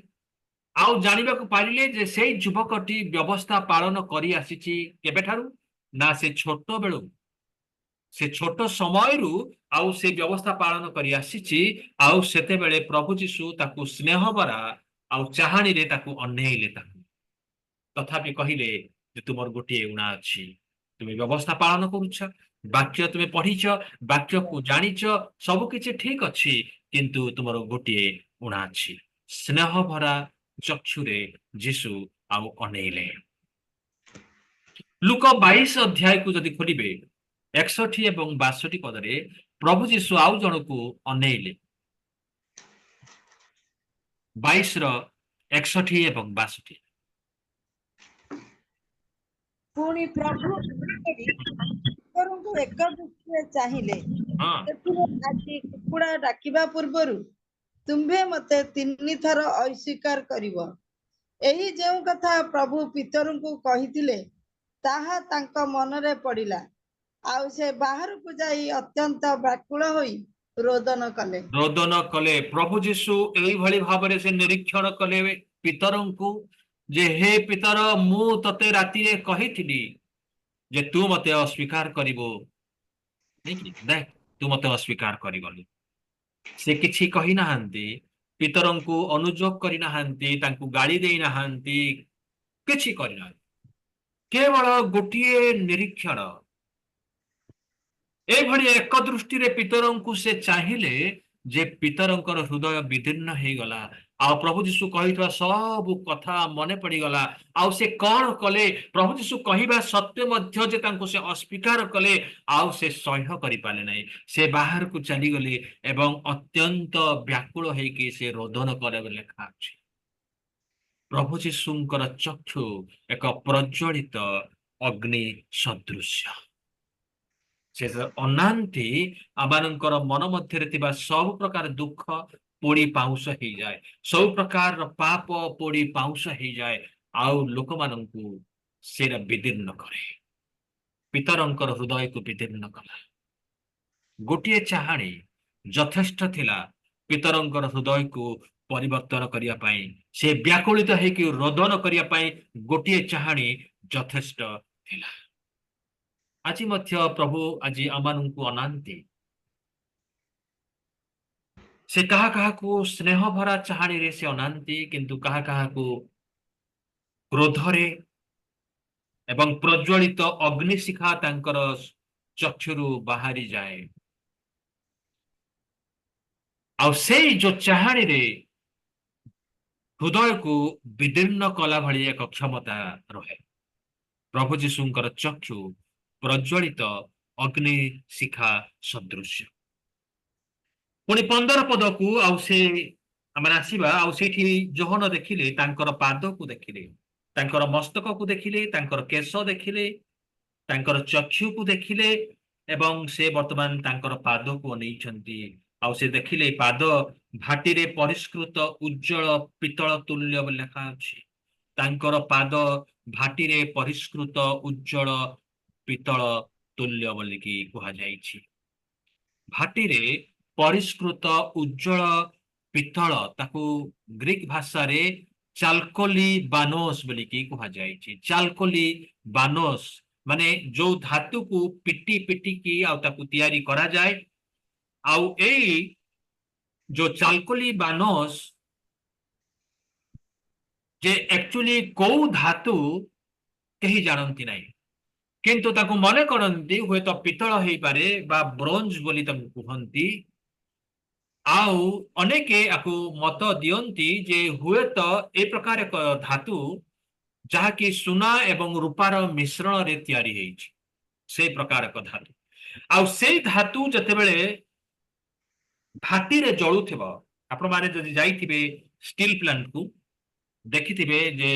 ଆଉ ଜାଣିବାକୁ ପାରିଲେ ଯେ ସେଇ ଯୁବକଟି ବ୍ୟବସ୍ଥା ପାଳନ କରି ଆସିଛି କେବେଠାରୁ ନା ସେ ଛୋଟ ବେଳୁ, ସେ ଛୋଟ ସମୟରୁ ଆଉ ସେ ବ୍ୟବସ୍ଥା ପାଳନ କରି ଆସିଛି। ଆଉ ସେତେବେଳେ ପ୍ରଭୁ ଯୀଶୁ ତାକୁ ସ୍ନେହ ଭରା ଆଉ ଚାହାଣୀରେ ତାକୁ ଅନେଇଲେ, ତାକୁ ତଥାପି କହିଲେ ଯେ ତୁମର ଗୋଟିଏ ଉଣା ଅଛି, ତୁମେ ବ୍ୟବସ୍ଥା ପାଳନ କରୁଛ, ବାକ୍ୟ ତୁମେ ପଢିଛ, ବାକ୍ୟକୁ ଜାଣିଛ, ସବୁ କିଛି ଠିକ ଅଛି, କିନ୍ତୁ ତୁମର ଗୋଟିଏ ଉଣା ଅଛି। ସ୍ନେହ ଭରା ଚକ୍ଷୁରେ ଯୀଶୁ ଆଉ ଅନେଇଲେ। ଲୁକ 22 ଅଧ୍ୟାୟକୁ ଯଦି ଖୋଲିବେ 61 ଏବଂ 62 ପଦରେ ପ୍ରଭୁ ଯୀଶୁ ଆଉ ଜଣକୁ ଅନେଇଲେ। 22:61 ଏବଂ 62। ପୁଣି ପ୍ରଭୁ ଈଶ୍ୱରଙ୍କୁ ଏକ ଦୃଷ୍ଟିରେ ଚାହିଁଲେ, ହଁ, ସେଥିରେ ଆଜି କୁକୁଡ଼ା ଡାକିବା ପୂର୍ବରୁ ତୁମ୍ଭେ ମତେ 3 ଥର ଅସ୍ୱୀକାର କରିବ। ଏହି ଯେଉଁ କଥା ପ୍ରଭୁ ପିତରଙ୍କୁ କହିଥିଲେ ତାହା ତାଙ୍କ ମନରେ ପଡ଼ିଲା, ଆଉ ସେ ବାହାରକୁ ଯାଇ ଅତ୍ୟନ୍ତ ବ୍ୟାକୁଳ ହୋଇ ରୋଦନ କଲେ। ରୋଦନ କଲେ। ପ୍ରଭୁ ଯୀଶୁ ଏଇଭଳି ଭାବରେ ସେ ନିରୀକ୍ଷଣ କଲେ ପିତରଙ୍କୁ ଯେ ହେ ପିତର, ମୁଁ ତତେ ରାତିରେ କହିଥିଲି ଯେ ତୁ ମତେ ଅସ୍ୱୀକାର କରିବୁ, ଦେଖ ତୁ ମତେ ଅସ୍ୱୀକାର କରିଗଲୁ। ସେ କିଛି କହିନାହାନ୍ତି, ପିତରଙ୍କୁ ଅନୁଯୋଗ କରିନାହାନ୍ତି, ତାଙ୍କୁ ଗାଳି ଦେଇନାହାନ୍ତି, କିଛି କରିନାହାନ୍ତି, କେବଳ ଗୋଟିଏ ନିରୀକ୍ଷଣ। ଏଭଳି ଏକ ଦୃଷ୍ଟିରେ ପିତରଙ୍କୁ ସେ ଚାହିଁଲେ ଯେ ପିତରଙ୍କର ହୃଦୟ ବିଦୀର୍ଣ୍ଣ ହେଇଗଲା, ଆଉ ପ୍ରଭୁ ଯୀଶୁ କହିଥିବା ସବୁ କଥା ମନେ ପଡିଗଲା। ଆଉ ସେ କଣ କଲେ, ପ୍ରଭୁ ଯୀଶୁ କହିବା ସତ୍ତ୍ୱେ ମଧ୍ୟ ଯେ ତାଙ୍କୁ ସେ ଅସ୍ୱୀକାର କଲେ, ଆଉ ସେ ସହ୍ୟ କରିପାରିଲେ ନାହିଁ, ସେ ବାହାରକୁ ଚାଲିଗଲେ ଏବଂ ଅତ୍ୟନ୍ତ ବ୍ୟାକୁଳ ହେଇକି ସେ ରୋଦନ କଲେ ବୋଲି ଲେଖା ଅଛି। ପ୍ରଭୁ ଯୀଶୁଙ୍କର ଚକ୍ଷୁ ଏକ ପ୍ରଜ୍ୱଳିତ ଅଗ୍ନି ସଦୃଶ୍ୟ। ସେ ଅନାନ୍ତି, ଆମମାନଙ୍କର ମନ ମଧ୍ୟରେ ଥିବା ସବୁ ପ୍ରକାର ଦୁଃଖ ପୋଡି ପାଉଁଶ ହେଇଯାଏ, ସବୁ ପ୍ରକାରର ପାପ ପୋଡି ପାଉଁଶ ହେଇଯାଏ, ଆଉ ଲୋକମାନଙ୍କୁ ସେଟା ବିଦୀର୍ଣ୍ଣ କରେ। ପିତରଙ୍କର ହୃଦୟକୁ ବିଦୀର୍ଣ୍ଣ କଲା। ଗୋଟିଏ ଚାହାଣୀ ଯଥେଷ୍ଟ ଥିଲା ପିତରଙ୍କର ହୃଦୟକୁ ପରିବର୍ତ୍ତନ କରିବା ପାଇଁ, ସେ ବ୍ୟାକୁଳିତ ହେଇକି ରୋଦନ କରିବା ପାଇଁ ଗୋଟିଏ ଚାହାଣୀ ଯଥେଷ୍ଟ ଥିଲା। ଆଜି ମଧ୍ୟ ପ୍ରଭୁ ଆଜି ଆମମାନଙ୍କୁ ଅନାନ୍ତି, ସେ କାହା କାହାକୁ ସ୍ନେହ ଭରା ଚାହାଣୀରେ ସେ ଅନାନ୍ତି, କିନ୍ତୁ କାହା କାହାକୁ କ୍ରୋଧରେ ଏବଂ ପ୍ରଜ୍ୱଳିତ ଅଗ୍ନିଶିଖା ତାଙ୍କର ଚକ୍ଷୁରୁ ବାହାରି ଯାଏ। ଆଉ ସେଇ ଯୋଉ ଚାହାଣୀରେ ହୃଦୟକୁ ବିଦୀର୍ଣ୍ଣ କଲା ଭଳି ଏକ କ୍ଷମତା ରହେ। ପ୍ରଭୁ ଯୀଶୁଙ୍କର ଚକ୍ଷୁ ପ୍ରଜ୍ୱଳିତ ଅଗ୍ନି ଶିଖା ସଦୃଶ୍ୟ। ପୁଣି 15 ପଦକୁ ଆଉ ସେ ଆମେ ଆସିବା, ଆଉ ସେଇଠି ଯୋହନ ଦେଖିଲେ, ତାଙ୍କର ପାଦକୁ ଦେଖିଲେ, ତାଙ୍କର ମସ୍ତକକୁ ଦେଖିଲେ, ତାଙ୍କର କେଶ ଦେଖିଲେ, ତାଙ୍କର ଚକ୍ଷୁକୁ ଦେଖିଲେ, ଏବଂ ସେ ବର୍ତ୍ତମାନ ତାଙ୍କର ପାଦକୁ ଅନେଇଛନ୍ତି। ଆଉ ସେ ଦେଖିଲେ ପାଦ ଭାଟିରେ ପରିଷ୍କୃତ ଉଜ୍ଜଳ ପିତ୍ତଳ ତୁଲ୍ୟ ବୋଲି ଲେଖା ଅଛି। ତାଙ୍କର ପାଦ ଭାଟିରେ ପରିଷ୍କୃତ ଉଜ୍ଜଳ ପିତ୍ତଳ ତୁଲ୍ୟ ବୋଲିକି କୁହାଯାଇଛି। ଭାଟିରେ ପରିଷ୍କୃତ ଉଜ୍ଜଳ ପିତ୍ତଳ, ତାକୁ ଗ୍ରୀକ ଭାଷାରେ ଚାଲକୋଲି ବାନୋସ ବୋଲିକି କୁହାଯାଇଛି। ଚାଲକୋଲି ବାନୋସ ମାନେ ଯୋଉ ଧାତୁକୁ ପିଟି ପିଟିକି ଆଉ ତାକୁ ତିଆରି କରାଯାଏ। ଆଉ ଏଇ ଯୋଉ ଚାଲକୋଲି ବାନୋସ ଯେ ଆକ୍ଚୁଆଲି କୋଉ ଧାତୁ କେହି ଜାଣନ୍ତି ନାହିଁ, କିନ୍ତୁ ତାକୁ ମନେ କରନ୍ତି ହୁଏତ ପିତ୍ତଳ ହେଇପାରେ ବା ବ୍ରୋଞ୍ଜ ବୋଲି ତାକୁ କୁହନ୍ତି। ଆଉ ଅନେକ ଆକୁ ମତ ଦିଅନ୍ତି ଯେ ହୁଏତ ଏ ପ୍ରକାର ଏକ ଧାତୁ ଯାହାକି ସୁନା ଏବଂ ରୂପାର ମିଶ୍ରଣରେ ତିଆରି ହେଇଛି, ସେଇ ପ୍ରକାର ଏକ ଧାତୁ। ଆଉ ସେଇ ଧାତୁ ଯେତେବେଳେ ଭାଟିରେ ଜଳୁଥିବ, ଆପଣମାନେ ଯଦି ଯାଇଥିବେ ଷ୍ଟିଲ ପ୍ଲାଣ୍ଟକୁ ଦେଖିଥିବେ ଯେ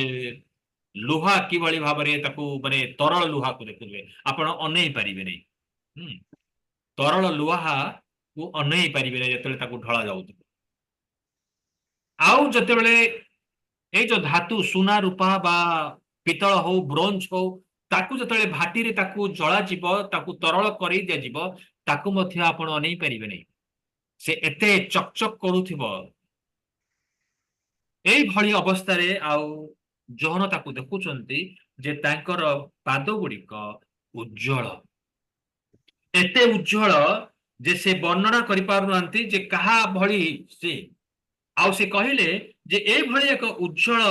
ଲୁହା କିଭଳି ଭାବରେ ତାକୁ ମାନେ ତରଳ ଲୁହାକୁ ଦେଖୁଥିବେ, ଆପଣ ଅନେଇ ପାରିବେ ନାହିଁ। ତରଳ ଲୁହାକୁ ଅନେଇ ପାରିବେ ନାହିଁ ଯେତେବେଳେ ତାକୁ ଢଳା ଯାଉଥିବ। ଆଉ ଯେତେବେଳେ ଏଇ ଯୋଉ ଧାତୁ ସୁନା ରୂପା ବା ପିତ୍ତଳ ହଉ ବ୍ରୋଞ୍ଜ ହଉ ତାକୁ ଯେତେବେଳେ ଭାଟିରେ ତାକୁ ଜଳାଯିବ, ତାକୁ ତରଳ କରେଇ ଦିଆଯିବ, ତାକୁ ମଧ୍ୟ ଆପଣ ଅନେଇ ପାରିବେ ନାହିଁ, ସେ ଏତେ ଚକଚକ କରୁଥିବ। ଏଇଭଳି ଅବସ୍ଥାରେ ଆଉ ଯୋହନ ତାକୁ ଦେଖୁଛନ୍ତି ଯେ ତାଙ୍କର ପାଦ ଗୁଡିକ ଉଜ୍ଜଳ, ଏତେ ଉଜ୍ଜଳ ଯେ ସେ ବର୍ଣ୍ଣନା କରିପାରୁନାହାନ୍ତି ଯେ କାହା ଭଳି ସେ। ଆଉ ସେ କହିଲେ ଯେ ଏଇଭଳି ଏକ ଉଜ୍ଜଳ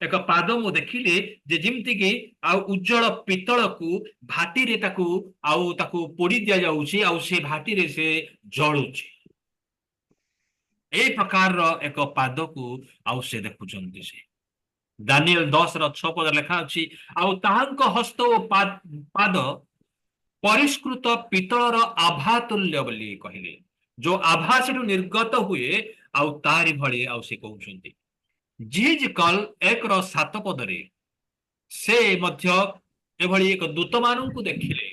ଏକ ପାଦ ମୁଁ ଦେଖିଲି ଯେ ଯେମିତିକି ଆଉ ଉଜ୍ଜଳ ପିତ୍ତଳକୁ ଭାଟିରେ ତାକୁ ପୋଡି ଦିଆଯାଉଛି ଆଉ ସେ ଭାଟିରେ ସେ ଜଳୁଛି। ଏଇ ପ୍ରକାରର ଏକ ପାଦକୁ ଆଉ ସେ ଦେଖୁଛନ୍ତି। ସେ ଦାନିଏଲ 10:6 ଲେଖା ଅଛି, ଆଉ ତାହାଙ୍କ ହସ୍ତ ଓ ପାଦ ପରିଷ୍କୃତ ପିତ୍ତଳର ଆଭା ତୁଲ୍ୟ ବୋଲି କହିଲେ। ଯୋଉ ଆଭା ସେଠୁ ନିର୍ଗତ ହୁଏ ଆଉ ତାରି ଭଳି ଆଉ ସେ କହୁଛନ୍ତି। ଜିହିଜକଲ 1:7 ସେ ମଧ୍ୟ ଏଭଳି ଏକ ଦୂତ ମାନଙ୍କୁ ଦେଖିଲେ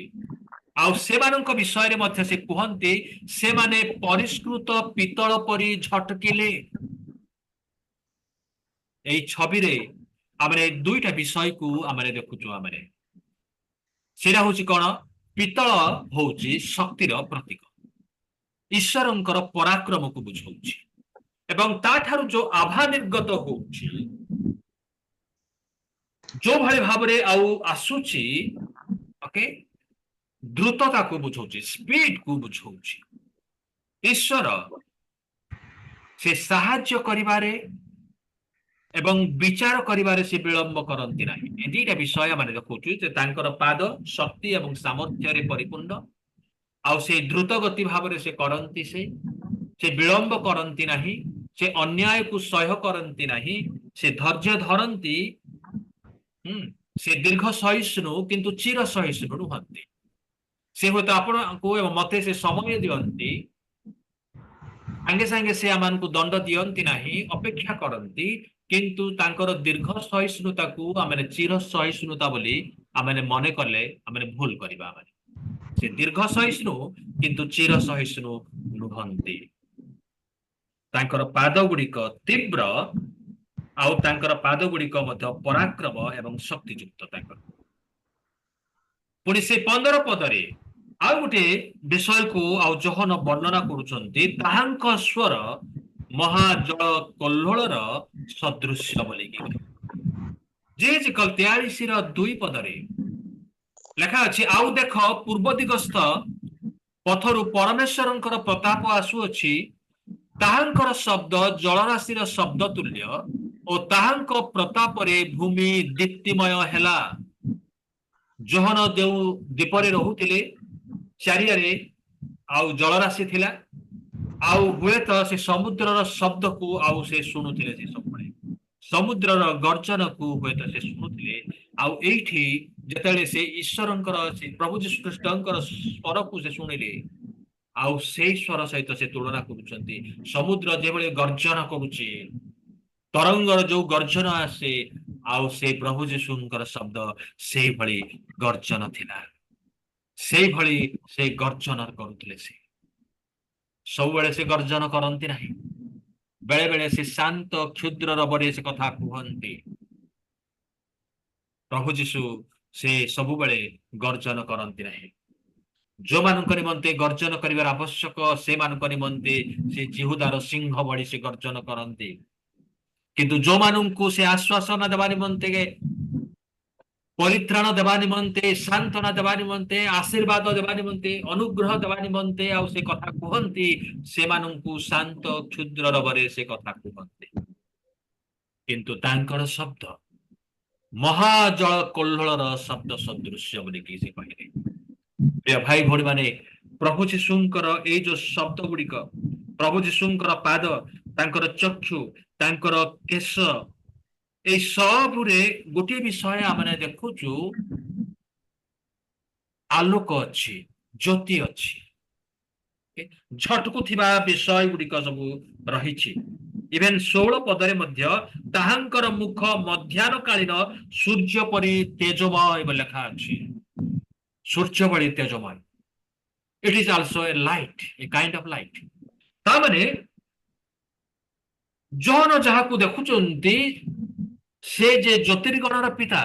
ଆଉ ସେମାନଙ୍କ ବିଷୟରେ ମଧ୍ୟ ସେ କୁହନ୍ତି ସେମାନେ ପରିଷ୍କୃତ ପିତ୍ତଳ ପରି ଝଟକିଲେ। ଏଇ ଛବିରେ ଆମେ ଦୁଇଟା ବିଷୟକୁ ଆମେ ଦେଖୁଛୁ। ଆମେ ସେଇଟା ହଉଛି କଣ? ପିତ୍ତଳ ହଉଛି ଶକ୍ତିର ପ୍ରତୀକ, ଈଶ୍ୱରଙ୍କର ପରାକ୍ରମକୁ ବୁଝାଉଛି। ଏବଂ ତାଠାରୁ ଯୋଉ ଆଭା ନିର୍ଗତ ହଉଛି, ଯୋଉ ଭଳି ଭାବରେ ଆଉ ଆସୁଛି, ଓକେ, ଦ୍ରୁତତାକୁ ବୁଝାଉଛି, ସ୍ପିଡକୁ ବୁଝାଉଛି। ଈଶ୍ୱର ସେ ସାହାଯ୍ୟ କରିବାରେ ଏବଂ ବିଚାର କରିବାରେ ସେ ବିଳମ୍ବ କରନ୍ତି ନାହିଁ। ଏ ଦିଟା ବିଷୟ ଆମେ ଦେଖୁଛୁ ଯେ ତାଙ୍କର ପାଦ ଶକ୍ତି ଏବଂ ସାମର୍ଥ୍ୟରେ ପରିପୂର୍ଣ୍ଣ, ଆଉ ସେ ଦ୍ରୁତ ଗତି ଭାବରେ ସେ କରନ୍ତି। ସେ ବିଳମ୍ବ କରନ୍ତି ନାହିଁ, ସେ ଅନ୍ୟାୟକୁ ସହ୍ୟ କରନ୍ତି ନାହିଁ, ସେ ଧୈର୍ଯ୍ୟ ଧରନ୍ତି। ସେ ଦୀର୍ଘ ସହିଷ୍ଣୁ କିନ୍ତୁ ଚିର ସହିଷ୍ଣୁ ନୁହନ୍ତି। ସେ ହୁଏତ ଆପଣଙ୍କୁ ଏବଂ ମତେ ସେ ସମୟ ଦିଅନ୍ତି, ସାଙ୍ଗେ ସାଙ୍ଗେ ସେ ଆମମାନଙ୍କୁ ଦଣ୍ଡ ଦିଅନ୍ତି ନାହିଁ, ଅପେକ୍ଷା କରନ୍ତି। କିନ୍ତୁ ତାଙ୍କର ଦୀର୍ଘ ସହିଷ୍ଣୁତାକୁ ଆମେ ଚିର ସହିଷ୍ଣୁତା ବୋଲି ଆମେ ମନେ କଲେ ଆମେ ଭୁଲ କରିବା। ସେ ଦୀର୍ଘ ସହିଷ୍ଣୁ କିନ୍ତୁ ଚିର ସହିଷ୍ଣୁ ନୁହନ୍ତି। ତାଙ୍କର ପାଦ ଗୁଡିକ ତୀବ୍ର ଆଉ ତାଙ୍କର ପାଦ ଗୁଡିକ ମଧ୍ୟ ପରାକ୍ରମ ଏବଂ ଶକ୍ତିଯୁକ୍ତ। ତାଙ୍କର ପୁଣି ସେ 15 ଆଉ ଗୋଟେ ବିଷୟକୁ ଆଉ ଯୋହନ ବର୍ଣ୍ଣନା କରୁଛନ୍ତି, ତାହାଙ୍କ ସ୍ୱର ମହାଜଳ କଲ୍ଲୋଳର ସଦୃଶ୍ୟ ବୋଲିକି। ଜିହିଜକଲ 43:2 ଲେଖା ଅଛି, ଆଉ ଦେଖ ପୂର୍ବ ଦିଗସ୍ଥ ପଥରୁ ପରମେଶ୍ୱରଙ୍କର ପ୍ରତାପ ଆସୁଅଛି, ତାହାଙ୍କର ଶବ୍ଦ ଜଳରାଶିର ଶବ୍ଦ ତୁଲ୍ୟ ଓ ତାହାଙ୍କ ପ୍ରତାପରେ ଭୂମି ଦୀପ୍ତିମୟ ହେଲା। ଯୋହନ ଯେଉଁ ଦ୍ୱୀପରେ ରହୁଥିଲେ ଚାରିଆରେ ଆଉ ଜଳରାଶି ଥିଲା, ଆଉ ହୁଏତ ସେ ସମୁଦ୍ରର ଶବ୍ଦକୁ ଆଉ ସେ ଶୁଣୁଥିଲେ। ସେ ସବୁବେଳେ ସମୁଦ୍ରର ଗର୍ଜନକୁ ହୁଏତ ସେ ଶୁଣୁଥିଲେ। ଆଉ ଏଇଠି ଯେତେବେଳେ ସେ ଈଶ୍ୱରଙ୍କର ସେ ପ୍ରଭୁ ଯୀଶୁ ଖ୍ରୀଷ୍ଟଙ୍କର ସ୍ୱରକୁ ସେ ଶୁଣିଲେ, ଆଉ ସେଇ ସ୍ୱର ସହିତ ସେ ତୁଳନା କରୁଛନ୍ତି। ସମୁଦ୍ର ଯେଭଳି ଗର୍ଜନ କରୁଛି, ତରଙ୍ଗର ଯୋଉ ଗର୍ଜନ ଆସେ, ଆଉ ସେ ପ୍ରଭୁ ଯୀଶୁଙ୍କର ଶବ୍ଦ ସେଇଭଳି ଗର୍ଜନ ଥିଲା। ସେଇଭଳି ସେ ଗର୍ଜନ କରୁଥିଲେ। ସେ ସବୁବେଳେ ସେ ଗର୍ଜନ କରନ୍ତି ନାହିଁ, ବେଳେ ବେଳେ ସେ ଶାନ୍ତ କ୍ଷୁଦ୍ର ରବରେ ସେ କଥା କୁହନ୍ତି। ପ୍ରଭୁ ଯୀଶୁ ସେ ସବୁବେଳେ ଗର୍ଜନ କରନ୍ତି ନାହିଁ। ଯୋଉମାନଙ୍କ ନିମନ୍ତେ ଗର୍ଜନ କରିବାର ଆବଶ୍ୟକ, ସେମାନଙ୍କ ନିମନ୍ତେ ସେ ଜିହୁଦାର ସିଂହ ଭଳି ସେ ଗର୍ଜନ କରନ୍ତି। किंतु जो मानू से आश्वासन देवा निमंते परित्राण देवा निमंते सांत्वना देवा निमंते आशीर्वाद देवा निमंते अनुग्रह देवा निमंते आ से कथा कहती से मानू शांत क्षुद्र रवरे से कथा कहते किंतु तांकर शब्द महाजल कोल्हर शब्द सदृश्य बोली से कहले। प्रिय भाई भौणी माने प्रभु जीशुंकर ए जो शब्द गुड़िक प्रभु जीशुंकर पाद तांकर चक्षु तांकर केश ए सबुरे गोटे विषय आमने देखुचु आलोक अच्छी ज्योति अच्छी झटकु थिबा विषय गुड़िक सब रही इवेन 16 पदरे मध्य ताहांकर मुख मध्याह्न कालीन सूर्य परि तेजमय लेखा अच्छी सूर्य परि तेजमय it is also a light a kind of light तामने जौन जहा को देखुचंती से जे ज्योतिर्गणर पिता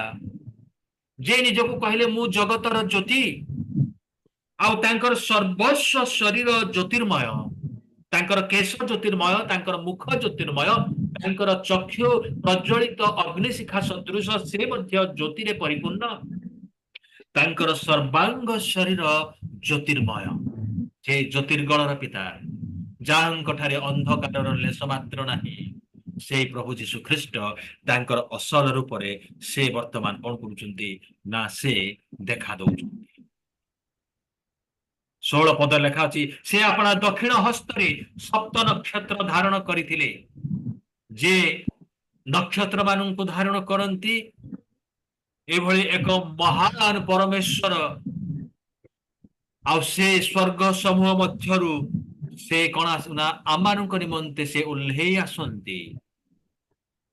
जे निजको कहले मु जगतर ज्योति आउ तांकर सर्वस्व शरीर ज्योतिर्मय तांकर केश ज्योतिर्मय तांकर मुख ज्योतिर्मय तांकर चक्षु प्रज्वलित अग्निशिखा सदृश से मध्य ज्योति रे परिपूर्ण तांकर सर्वांग शरीर ज्योतिर्मय जे ज्योतिर्गणर पिता जांकठारे अंधकारर लेश मात्र नाही से प्रभु जीशु ख्रीस्ट तांकर असल रूप से वर्तमान कौन करुचंती ना से देखा दउचंती। 16 पद लेखा अछि से अपना दक्षिण हस्तरे सप्त नक्षत्र धारण करिथिले जे नक्षत्र मानंकु धारण करंती एभଳି एक महान परमेश्वर आ से स्वर्ग समूह मध्यरु से कौन आसुना आमानंक निमंते से उल्लेई आसंती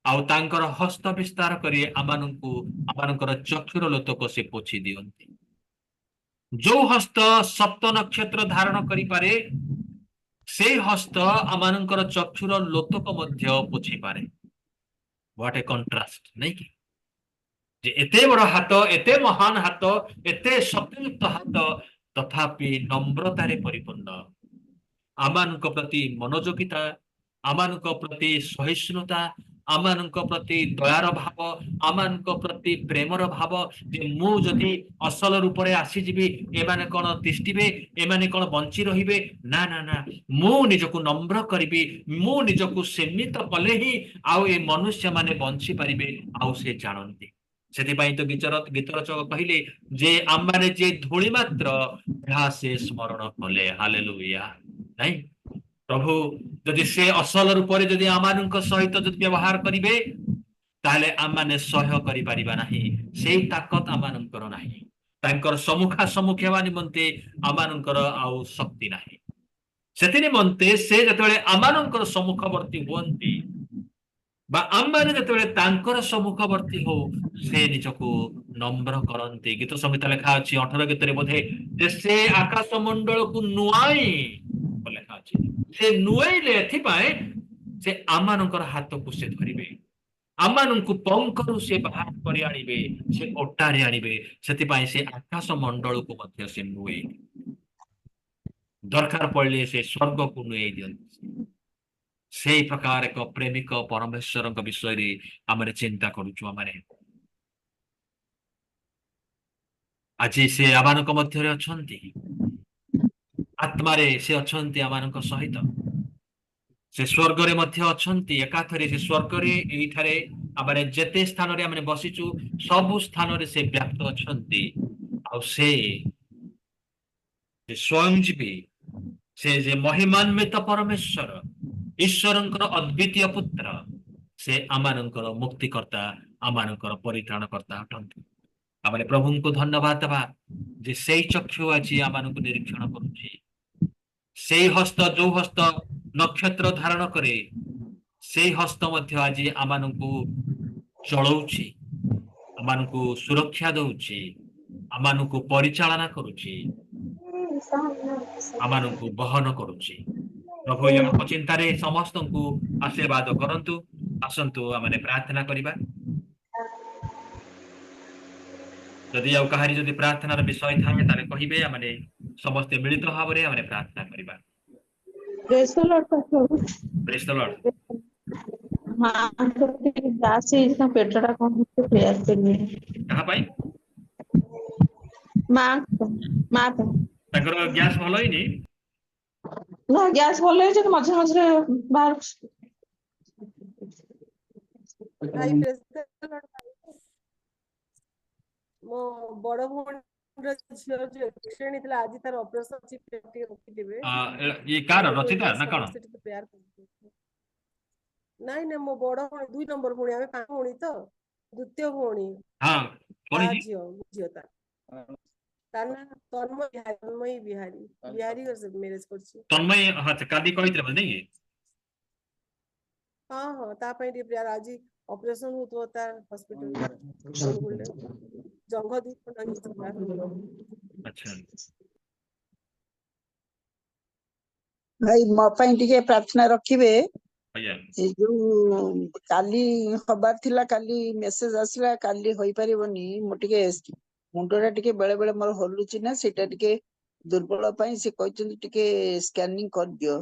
आउ तांकर हस्त विस्तार करी आमानंकर चक्षुर लोतक से पोछि दियंती जो हस्त सप्त नक्षत्र धारण करि पारे से हस्त आमानंकर चक्षुर लोतक मध्य पोछि पारे। व्हाट ए कंट्रास्ट नहीं कि जे एते बड़ हाथ एते महान हाथ एते शक्तियुक्त हाथ तथापि नम्रतारे परिपूर्ण आमानक प्रति मनोयोगिता आमानक प्रति सहिष्णुता आमानक प्रति दयार भाव आमानक प्रति प्रेमर भाव जे मु जदि असल रूप रे आसी जिबी एमाने कोन तिष्टिबे एमाने कोन बंची रहिबे ना ना ना मु निजको नम्र करिबी मु निजको सीमित कले ही आउ ए मनुष्य माने बंची परिबे आउ से जानंती सेथिपाई तो गीतरचक कहले जे आम्बाने जे धूली मात्र यहा से स्मरण कले हालेलुया नहीं प्रभु जदि से असल रूप रे जदि आमानक सहित जदि व्यवहार करिवे ताले आमाने सहय करि परिबा नाही सेही ताकत आमानकर नाही तांकर सम्मुखा सम्मुख हेबा निमंते आमानकर आउ शक्ति नाही सेति निमंते से जतबेले आमानकर सम्मुखवर्ती हुअंती बा आम्बाने जतबेले तांकर सम्मुखवर्ती हो से निजको नम्र करंती। गीत संहिता लेखा अछि 18 गीतरे बोधे जे से आकाश मंडल को नुआई लेखा अछि से नुआइले एथिपाए से आमानकर हाथ को से धरिबे आमानंकु पंकरु से बाहर करि आनिबे से ओटारे आनिबे सेतिपाई से आकाश मंडल को मध्य से नुए दरकार पड़ले से स्वर्ग को नुए दियंती से प्रकार एक प्रेमिक परमेश्वर विषय रे आमरे चिंता करूछु आमरे आज से आमानक मध्य रे अछंती आत्मा रे से अछंती आमानक सहित से स्वर्ग रे मध्य अछंती एकाथरे से स्वर्ग रे एठारे आमरे जेते स्थान रे आमरे बसिचु सब स्थान रे से व्याप्त अछंती आ से स्वयं जीवी से जे महिमान्वित परमेश्वर ईश्वरंकर अद्वितीय पुत्र से आमानंकर मुक्तिकर्ता आमानंकर परित्राणकर्ता अटंती आमरे प्रभु को धन्यवाद देबा जे सेई चक्षु आज आमानंक निरीक्षण करूची सेई हस्त जो हस्त नक्षत्र धारण करे से हस्त मध्य आज आमानंकु चलौची आमानंकु सुरक्षा दउची आमानंकु परिचालना करूची आमानंकु बहन करूची। प्रभु यमक चिंतारे समस्त को आशीर्वाद करंतु आसंतु आमने प्रार्थना करिबा यदि आउ कहारी जदि प्रार्थनार विषय थाए ताले कहिबे आमने समस्त मिलित भावरे आमने प्रार्थना करिबा। Praise the Lord. Praise the Lord. ମାଆଙ୍କର ଟିକେ ଗ୍ୟାସ୍ ହେଇଛି, ତାଙ୍କ ପେଟଟା କଣ ହଉଛି ପ୍ରେୟାର କରିବେ। କାହା ପାଇଁ? ମା ମା ତ ତାଙ୍କର ଗ୍ୟାସ୍ ଭଲ ହେଇନି? ନା ଗ୍ୟାସ୍ ଭଲ ହେଇଛି, ମଝିରେ ମଝିରେ ବାହାରୁଛି। ଭାଇ praise the Lord ଭାଇ। ମୋ ବଡ ଭଉଣୀର ଝିଅ ଯୋଉ accident ହେଇଥିଲା, ଆଜି ତାର ଅପରେସନ ଅଛି, ଟିକେ ରଖିଥିବେ। ଇଏ କାର ଆଉ ରଚିତା ଏବେ ନା କଣ? ସମସ୍ତେ ଟିକେ ପ୍ରେୟାର କରୁଛନ୍ତି। ନାଇଁ ନାଇଁ, ମୋ ବଡ ଭଉଣୀ 2 ନମ୍ବର ଭଉଣୀ, ଆମେ 5 ଭଉଣୀ ତ, ଦ୍ୱିତୀୟ ଭଉଣୀ ହଁ କଣ ତା ହେଇଛି? ଝିଅ ତା ନାଁ ତନ୍ମୟୀ ବିହାରୀ ମ୍ୟାରେଜ କରିଛି। ତନ୍ମୟ, ଆଚ୍ଛା କାଲି କହିଥିଲେ ବୋଧେ ନାଇଁ କି? ହଁ ତା ପାଇଁ ଟିକେ ପ୍ରେୟାର। ଆଜି ଅପରେସନ ହଉଥିବ ତା ହସ୍ପିଟାଲରେ, ଅନୁଗୁଳରେ। ଜଙ୍ଘ 2 ଖଣ୍ଡ ହେଇଥିଲା। ଆଚ୍ଛା ଭାଇ ମୋ ପାଇଁ ଟିକେ ପ୍ରାର୍ଥନା ରଖିବେ। ଆଜ୍ଞା। ଏ ଯୋଉ କାଲି ହବାର ଥିଲା, କାଲି ମେସେଜ ଆସିଲା କାଲି ହୋଇପାରିବନି। ମୁଁ ଟିକେ ମୁଣ୍ଡଟା ଟିକେ ବେଳେ ବେଳେ ମୋର ହଲୁଛି ନା, ସେଇଟା ଟିକେ ଦୁର୍ବଳ ପାଇଁ ସେ କହିଛନ୍ତି ଟିକେ ସ୍କାନିଂ କରିଦିଅ।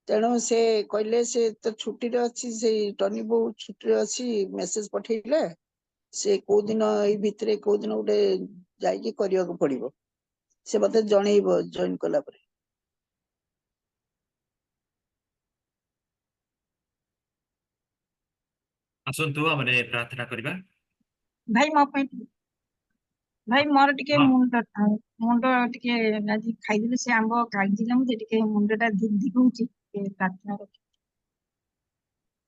ତେଣୁ ସେ କହିଲେ ସେ ତ ଛୁଟିରେ ଅଛି, ସେଇ ଟନି ବୋଉ ଛୁଟିରେ ଅଛି, ମେସେଜ ପଠେଇଲେ ସେ କୋଉ ଦିନ ଏଇ ଭିତରେ କୋଉ ଦିନ ଗୋଟେ ଯାଇକି କରିବାକୁ ପଡିବ। ସେ ମତେ ଜଣେଇବ ଜଏନ କଲା ପରେ। ଆସନ୍ତୁ ଆମେ ପ୍ରାର୍ଥନା କରିବା। ଭାଇ ମୋ ପାଇଁ ଭାଇ ମୋର ଟିକେ ହଁ ମୁଣ୍ଡ ଟିକେ ଆଜି ଖାଇଦେଲି, ସେ ଆମ୍ବ ଖାଇଦେଲା, ମୁଁ ଟିକେ ମୁଣ୍ଡଟା ଧିକ ଧିକ ହଉଛି, ଟିକେ ପ୍ରାର୍ଥନା ରଖି।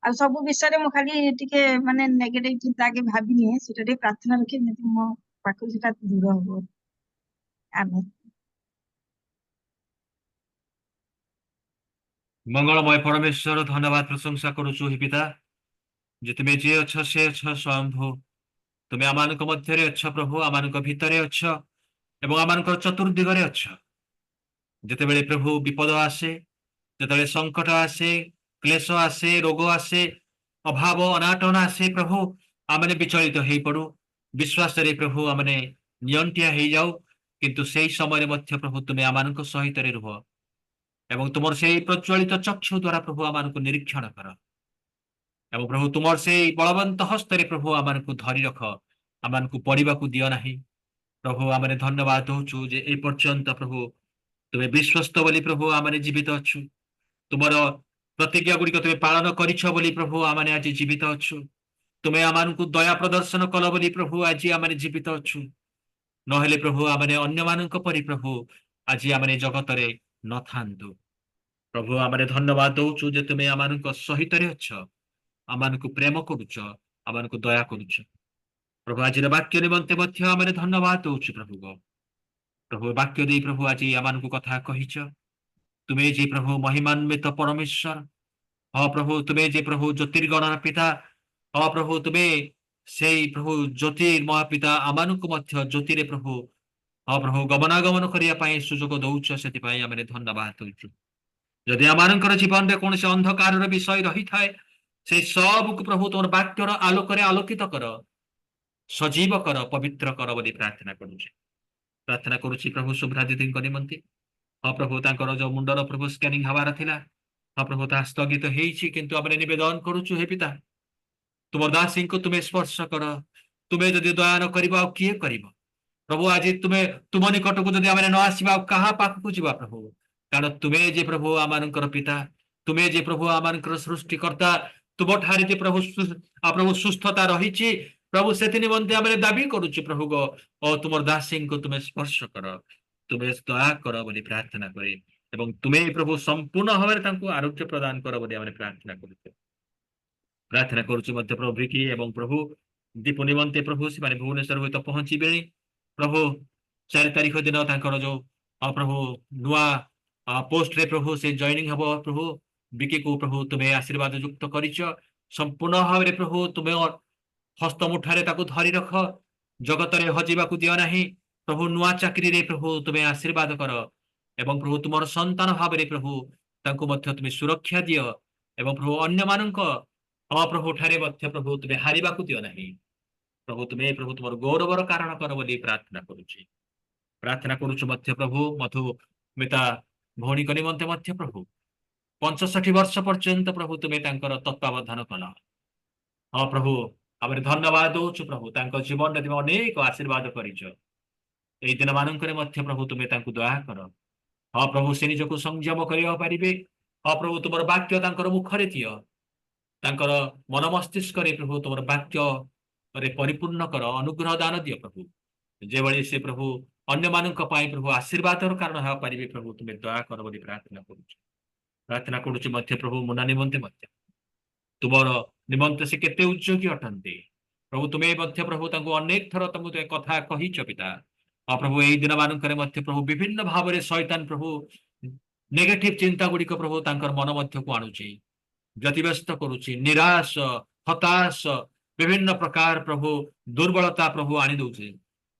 ଆଉ ସବୁ ବିଷୟରେ ମୁଁ ଖାଲି ଟିକେ ମାନେ ନେଗେଟିଭ ଚିନ୍ତା ଆଗେ ଭାବିନିଏ, ସେଟା ଟିକେ ପ୍ରାର୍ଥନା ରଖି, ଯେମିତି ମୋ ପାଖରୁ ସେଟା ଦୂର ହବ। ଆମେ ମଙ୍ଗଳମୟ ପରମେଶ୍ୱର, ଧନ୍ୟବାଦ ପ୍ରଶଂସା କରୁଛୁ ହେ ପିତା, ଯେ ତୁମେ ଯିଏ ଅଛ ସେ ଅଛ ସ୍ୱୟଂଭୂ। ତୁମେ ଆମମାନଙ୍କ ମଧ୍ୟରେ ଅଛ ପ୍ରଭୁ, ଆମମାନଙ୍କ ଭିତରେ ଅଛ ଏବଂ ଆମମାନଙ୍କର ଚତୁର୍ଦିଗରେ ଅଛ। ଯେତେବେଳେ ପ୍ରଭୁ ବିପଦ ଆସେ, ଯେତେବେଳେ ସଙ୍କଟ ଆସେ, କ୍ଲେଶ ଆସେ, ରୋଗ ଆସେ, ଅଭାବ ଅନାଟନ ଆସେ ପ୍ରଭୁ, ଆମେ ବିଚଳିତ ହେଇପଡୁ, ବିଶ୍ୱାସରେ ପ୍ରଭୁ ଆମେ ନିଅଣ୍ଟିଆ ହେଇଯାଉ। କିନ୍ତୁ ସେଇ ସମୟରେ ମଧ୍ୟ ପ୍ରଭୁ ତୁମେ ଆମମାନଙ୍କ ସହିତରେ ରୁହ ଏବଂ ତୁମର ସେଇ ପ୍ରଜ୍ୱଳିତ ଚକ୍ଷୁ ଦ୍ୱାରା ପ୍ରଭୁ ଆମମାନଙ୍କୁ ନିରୀକ୍ଷଣ କର ଏବଂ ପ୍ରଭୁ ତୁମର ସେଇ ବଳବନ୍ତ ହସ୍ତରେ ପ୍ରଭୁ ଆମମାନଙ୍କୁ ଧରି ରଖ, ଆମମାନଙ୍କୁ ପଡିବାକୁ ଦିଅ ନାହିଁ। ପ୍ରଭୁ ଆମେ ଧନ୍ୟବାଦ ଦଉଛୁ ଯେ ଏ ପର୍ଯ୍ୟନ୍ତ ପ୍ରଭୁ ତୁମେ ବିଶ୍ୱସ୍ତ ବୋଲି ପ୍ରଭୁ ଆମେ ଜୀବିତ ଅଛୁ। ତୁମର ପ୍ରତିଜ୍ଞା ଗୁଡିକ ତୁମେ ପାଳନ କରିଛ ବୋଲି ପ୍ରଭୁ ଆମେ ଆଜି ଜୀବିତ ଅଛୁ। ତୁମେ ଆମମାନଙ୍କୁ ଦୟା ପ୍ରଦର୍ଶନ କଲ ବୋଲି ପ୍ରଭୁ ଆଜି ଆମେ ଜୀବିତ ଅଛୁ। ନହେଲେ ପ୍ରଭୁ ଆମେ ଅନ୍ୟମାନଙ୍କ ପରି ପ୍ରଭୁ ଆଜି ଆମେ ଜଗତରେ ନଥାନ୍ତୁ। ପ୍ରଭୁ ଆମେ ଧନ୍ୟବାଦ ଦଉଛୁ ଯେ ତୁମେ ଆମମାନଙ୍କ ସହିତରେ ଅଛ, ଆମମାନଙ୍କୁ ପ୍ରେମ କରୁଛ, ଆମମାନଙ୍କୁ ଦୟା କରୁଛ। ପ୍ରଭୁ ଆଜିର ବାକ୍ୟ ନିମନ୍ତେ ମଧ୍ୟ ଆମେ ଧନ୍ୟବାଦ ଦଉଛୁ। ପ୍ରଭୁ ବାକ୍ୟ ଦେଇ ପ୍ରଭୁ ଆଜି ଆମମାନଙ୍କୁ କଥା କହିଛ। ତୁମେ ଯେ ପ୍ରଭୁ ମହିମାନ୍ବିତ ପରମେଶ୍ୱର, ହଁ ପ୍ରଭୁ ତୁମେ ଯେ ପ୍ରଭୁ ଜ୍ୟୋତିର୍ଗଣର ପିତା, ହଁ ପ୍ରଭୁ ତୁମେ ସେଇ ପ୍ରଭୁ ଜ୍ୟୋତିର୍ମୟ ପିତା, ଆମମାନଙ୍କୁ ମଧ୍ୟ ଜ୍ୟୋତିରେ ପ୍ରଭୁ ହଁ ପ୍ରଭୁ ଗମନାଗମନ କରିବା ପାଇଁ ସୁଯୋଗ ଦଉଛ, ସେଥିପାଇଁ ଆମେ ଧନ୍ୟବାଦ ଦଉଛୁ। ଯଦି ଆମମାନଙ୍କର ଜୀବନରେ କୌଣସି ଅନ୍ଧକାରର ବିଷୟ ରହିଥାଏ, ସେଇ ସବୁକୁ ପ୍ରଭୁ ତୋର ବାକ୍ୟର ଆଲୋକରେ ଆଲୋକିତ କର, ସଜୀବ କର, ପବିତ୍ର କର ବୋଲି ପ୍ରାର୍ଥନା କରୁଛେ। ପ୍ରାର୍ଥନା କରୁଛି ପ୍ରଭୁ ଶୁଭ୍ରା ଦିଦିଙ୍କ ନିମନ୍ତେ। ହଁ ପ୍ରଭୁ ତାଙ୍କର ଯୋଉ ମୁଣ୍ଡର ପ୍ରଭୁ ସ୍କାନିଂ ହବାର ଥିଲା, ହଁ ପ୍ରଭୁ ତାହା ସ୍ଥଗିତ ହେଇଛି, କିନ୍ତୁ ଆମେ ନିବେଦନ କରୁଛୁ ହେ ପିତା, ତୁମ ଦାସୀଙ୍କୁ ତୁମେ ସ୍ପର୍ଶ କର। ତୁମେ ଯଦି ଦୟା ନ କରିବ ଆଉ କିଏ କରିବ ପ୍ରଭୁ? ଆଜି ତୁମେ ତୁମ ନିକଟକୁ ଯଦି ଆମେ ନ ଆସିବା ଆଉ କାହା ପାଖକୁ ଯିବା ପ୍ରଭୁ? କାରଣ ତୁମେ ଯେ ପ୍ରଭୁ ଆମମାନଙ୍କର ପିତା, ତୁମେ ଯେ ପ୍ରଭୁ ଆମମାନଙ୍କର ସୃଷ୍ଟିକର୍ତ୍ତା, ତୁମଠାରେ ଯେ ପ୍ରଭୁ ପ୍ରଭୁ ସୁସ୍ଥତା ରହିଛି ପ୍ରଭୁ, ସେଥି ନିମନ୍ତେ ଆମେ ଦାବି କରୁଛୁ ପ୍ରଭୁ ଗୋ, ଓ ତୁମର ଦାସୀଙ୍କୁ ତୁମେ ସ୍ପର୍ଶ କର, ତୁମେ ଦୟା କର ବୋଲି ପ୍ରାର୍ଥନା କରେ ଏବଂ ତୁମେ ପ୍ରଭୁ ସମ୍ପୂର୍ଣ୍ଣ ଭାବରେ ତାଙ୍କୁ ଆରୋଗ୍ୟ ପ୍ରଦାନ କର ବୋଲି ଆମେ ପ୍ରାର୍ଥନା କରୁଛୁ। ପ୍ରାର୍ଥନା କରୁଛୁ ମଧ୍ୟ ପ୍ରଭୁ ଭିକି ଏବଂ ପ୍ରଭୁ ଦୀପ ନିମନ୍ତେ ପ୍ରଭୁ ସେମାନେ ଭୁବନେଶ୍ୱର ହୁଏତ ପହଞ୍ଚିବେଣି ପ୍ରଭୁ। 4 ତାରିଖ ଦିନ ତାଙ୍କର ଯୋଉ ପ୍ରଭୁ ନୂଆ ପୋଷ୍ଟରେ ପ୍ରଭୁ ସେ ଜଏନିଂ ହବ ପ୍ରଭୁ। ବିକିକୁ ପ୍ରଭୁ ତୁମେ ଆଶୀର୍ବାଦ ଯୁକ୍ତ କରିଛ, ସମ୍ପୂର୍ଣ୍ଣ ଭାବରେ ପ୍ରଭୁ ତୁମେ ହସ୍ତ ମୁଠାରେ ତାକୁ ଧରି ରଖ, ଜଗତରେ ହଜିବାକୁ ଦିଅ ନାହିଁ ପ୍ରଭୁ। ନୂଆ ଚାକିରିରେ ପ୍ରଭୁ ତୁମେ ଆଶୀର୍ବାଦ କର ଏବଂ ପ୍ରଭୁ ତୁମର ସନ୍ତାନ ଭାବରେ ପ୍ରଭୁ ତାଙ୍କୁ ମଧ୍ୟ ତୁମେ ସୁରକ୍ଷା ଦିଅ ଏବଂ ପ୍ରଭୁ ଅନ୍ୟମାନଙ୍କ ପ୍ରଭୁ ଠାରେ ମଧ୍ୟ ପ୍ରଭୁ ତୁମେ ହାରିବାକୁ ଦିଅ ନାହିଁ ପ୍ରଭୁ। ତୁମେ ପ୍ରଭୁ ତୁମର ଗୌରବର କାରଣ କର ବୋଲି ପ୍ରାର୍ଥନା କରୁଛି। ପ୍ରାର୍ଥନା କରୁଛୁ ମଧ୍ୟ ପ୍ରଭୁ ମଧୁମିତା ଭଉଣୀଙ୍କ ନିମନ୍ତେ ମଧ୍ୟ ପ୍ରଭୁ 65 ବର୍ଷ ପର୍ଯ୍ୟନ୍ତ ପ୍ରଭୁ ତୁମେ ତାଙ୍କର ତତ୍ତ୍ୱାବଧାନ କଲ हाँ प्रभु आम धन्यवाद दौचु प्रभु जीवन में तुम अनेक आशीर्वाद करिछ एई दिन मानकरे मध्य प्रभु तुम्हें दया कर। हाँ प्रभु से निजको संयम करिया पारिबे। हाँ प्रभु तुमर वाक्य तांकर मुखरे दियो तांकर मन मस्तिष्क रे प्रभु तुमर वाक्य रे परिपूर्ण कर अनुग्रह दान दियो प्रभु जेभଳି से प्रभु अन्य मानक पाई प्रभु आशीर्वाद कारण हा पारिबे प्रभु तुम्हें दया कर बोली प्रार्थना करूछु मध्य प्रभु मुना निमंते मध्य तुमर निमंते से केते उद्योगी अटंती प्रभु तुम्हें मध्य प्रभु तांको अनेक थर तुम कथा कहिछ पिता। हाँ प्रभु एई दिन मानकरे मध्य प्रभु विभिन्न भाव में शैतान प्रभु नेगेटिव चिंता गुड़िक प्रभु तांकर मन मध्य को आणुची व्यतिव्यस्त करुची निराश हताश विभिन्न प्रकार प्रभु दुर्बलता प्रभु आनी दौचे।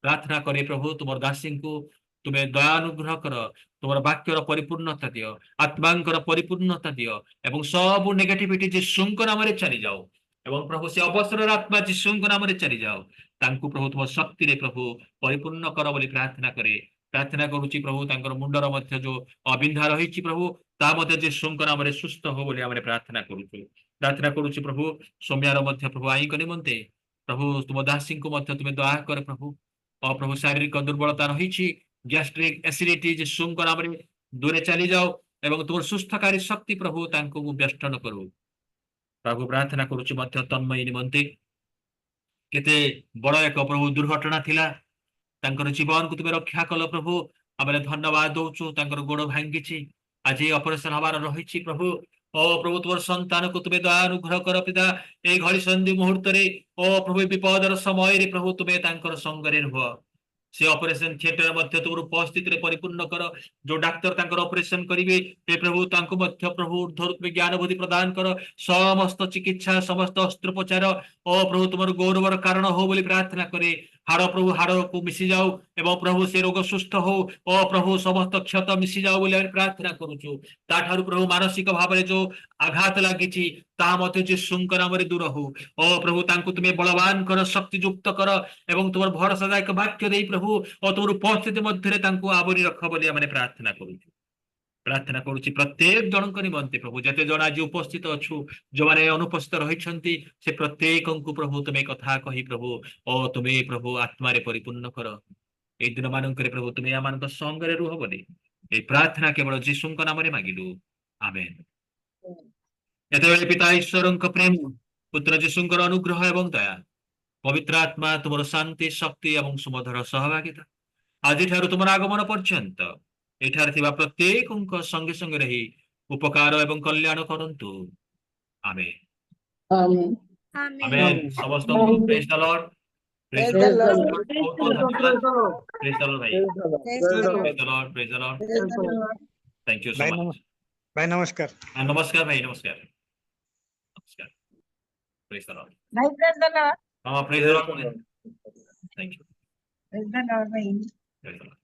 प्रार्थना करे प्रभु तुम दासी को तुम्हें दयानुग्रह कर तुम वाक्यर परिपूर्णता दियो आत्मांकर परिपूर्णता दियो एवं सब नेगेटिविटी जीशुंक नाम चली जाओ एवं प्रभु से अवसर आत्मा जीशुंक नाम चली जाओ तांकु प्रभु तुम शक्ति रे प्रभु परिपूर्ण कर बोली प्रार्थना करे। प्रार्थना करुची प्रभु तांकर मुंडर मध्य जो अबिंधा रही प्रभु ता मध्य जीशुंक नाम सुस्थ हो बोली आम प्रार्थना करुछु। प्रार्थना करुची प्रभु सौम्यार मध्य प्रभु आईक निमंते प्रभु तुम दासी को मध्य तुम्हें दया कर प्रभु और प्रभु शारीरिक दुर्बलता रही गैस्ट्रिक एसिडिटी जीशुंक नाम दूरे चली जाओ एवं तुम सुस्थकारी शक्ति प्रभु तांको बेष्टन करू। प्रभु प्रार्थना करुची मध्य तन्मयी निमंते केते बड़ एक प्रभु दुर्घटना थिला तांकर जीवन को तुम्हें रक्षा कल प्रभु आम धन्यवाद दौचु तांकर गोड़ भांगी आज ऑपरेशन हबार रही प्रभु ओ प्रभु तुम संतान को तुम्हें दया अनुग्रह कर पिता ए घड़ी संधि मुहूर्त रे ओ प्रभु विपदर समय रे प्रभु तुम्हें तांकर संगरे रुह से ऑपरेशन थिएटर मध्य तुम उपस्थिति परिपूर्ण कर जो डाक्तर तांकर ऑपरेशन करिवे हे प्रभु तांको मध्य प्रभु ऊर्ध्व ज्ञान बुद्धि प्रदान कर समस्त चिकित्सा समस्त अस्त्रोपचार ओ प्रभु तुम गौरवर कारण हो बोली प्रार्थना करे। हाड़ प्रभु हाड़ को मिसी जाओ एवं प्रभु से रोग सुस्थ हो ओ प्रभु समस्त क्षत मिसी जाओ बोली प्रार्थना करुचु। ताठारु प्रभु मानसिक भाव में जो आघात लगी ता मध्य जीशुंक नाम दूर हो ओ प्रभु तांको तुम्हें बलवान कर शक्ति युक्त कर एवं तुम भरसादायक वाक्य दे प्रभु और तुम उपस्थिति मध्य आवरी रख बोली आम प्रार्थना करुचु। प्रार्थना करुची प्रत्येक जन निमंते प्रभु जते जन आज उपस्थित अच्छु जो मैंने अनुपस्थित रही से प्रत्येक को प्रभु तुम्हें कथा कही प्रभु और तुम्हें प्रभु आत्मा रे परिपूर्ण कर ए दिन मानक प्रभु तुम्हें आम संगे रुह बोली ए प्रार्थना केवल जीशुंक नाम मागिलु आमेन। एत पिता ईश्वर प्रेम पुत्र जीशुंकर अनुग्रह एवं दया पवित्र आत्मा तुम शांति शक्ति एवं सुमधुर सहभागिता आज तुम आगमन पर्यंत एठार थिबा प्रत्येक संगे संगे रही उपकार एवं कल्याण करंतु आमेन आमीन आमेन। समस्त praise the Lord praise Praise the the Lord Lord. Praise the Lord भाई praise the Lord thank you so much भाई नमस्कार नमस्कार भाई नमस्कार नमस्कार प्रेज द लॉर्ड भाई प्रेज द लॉर्ड हाँ praise the Lord thank you praise the Lord भाई प्रेज द लॉर्ड।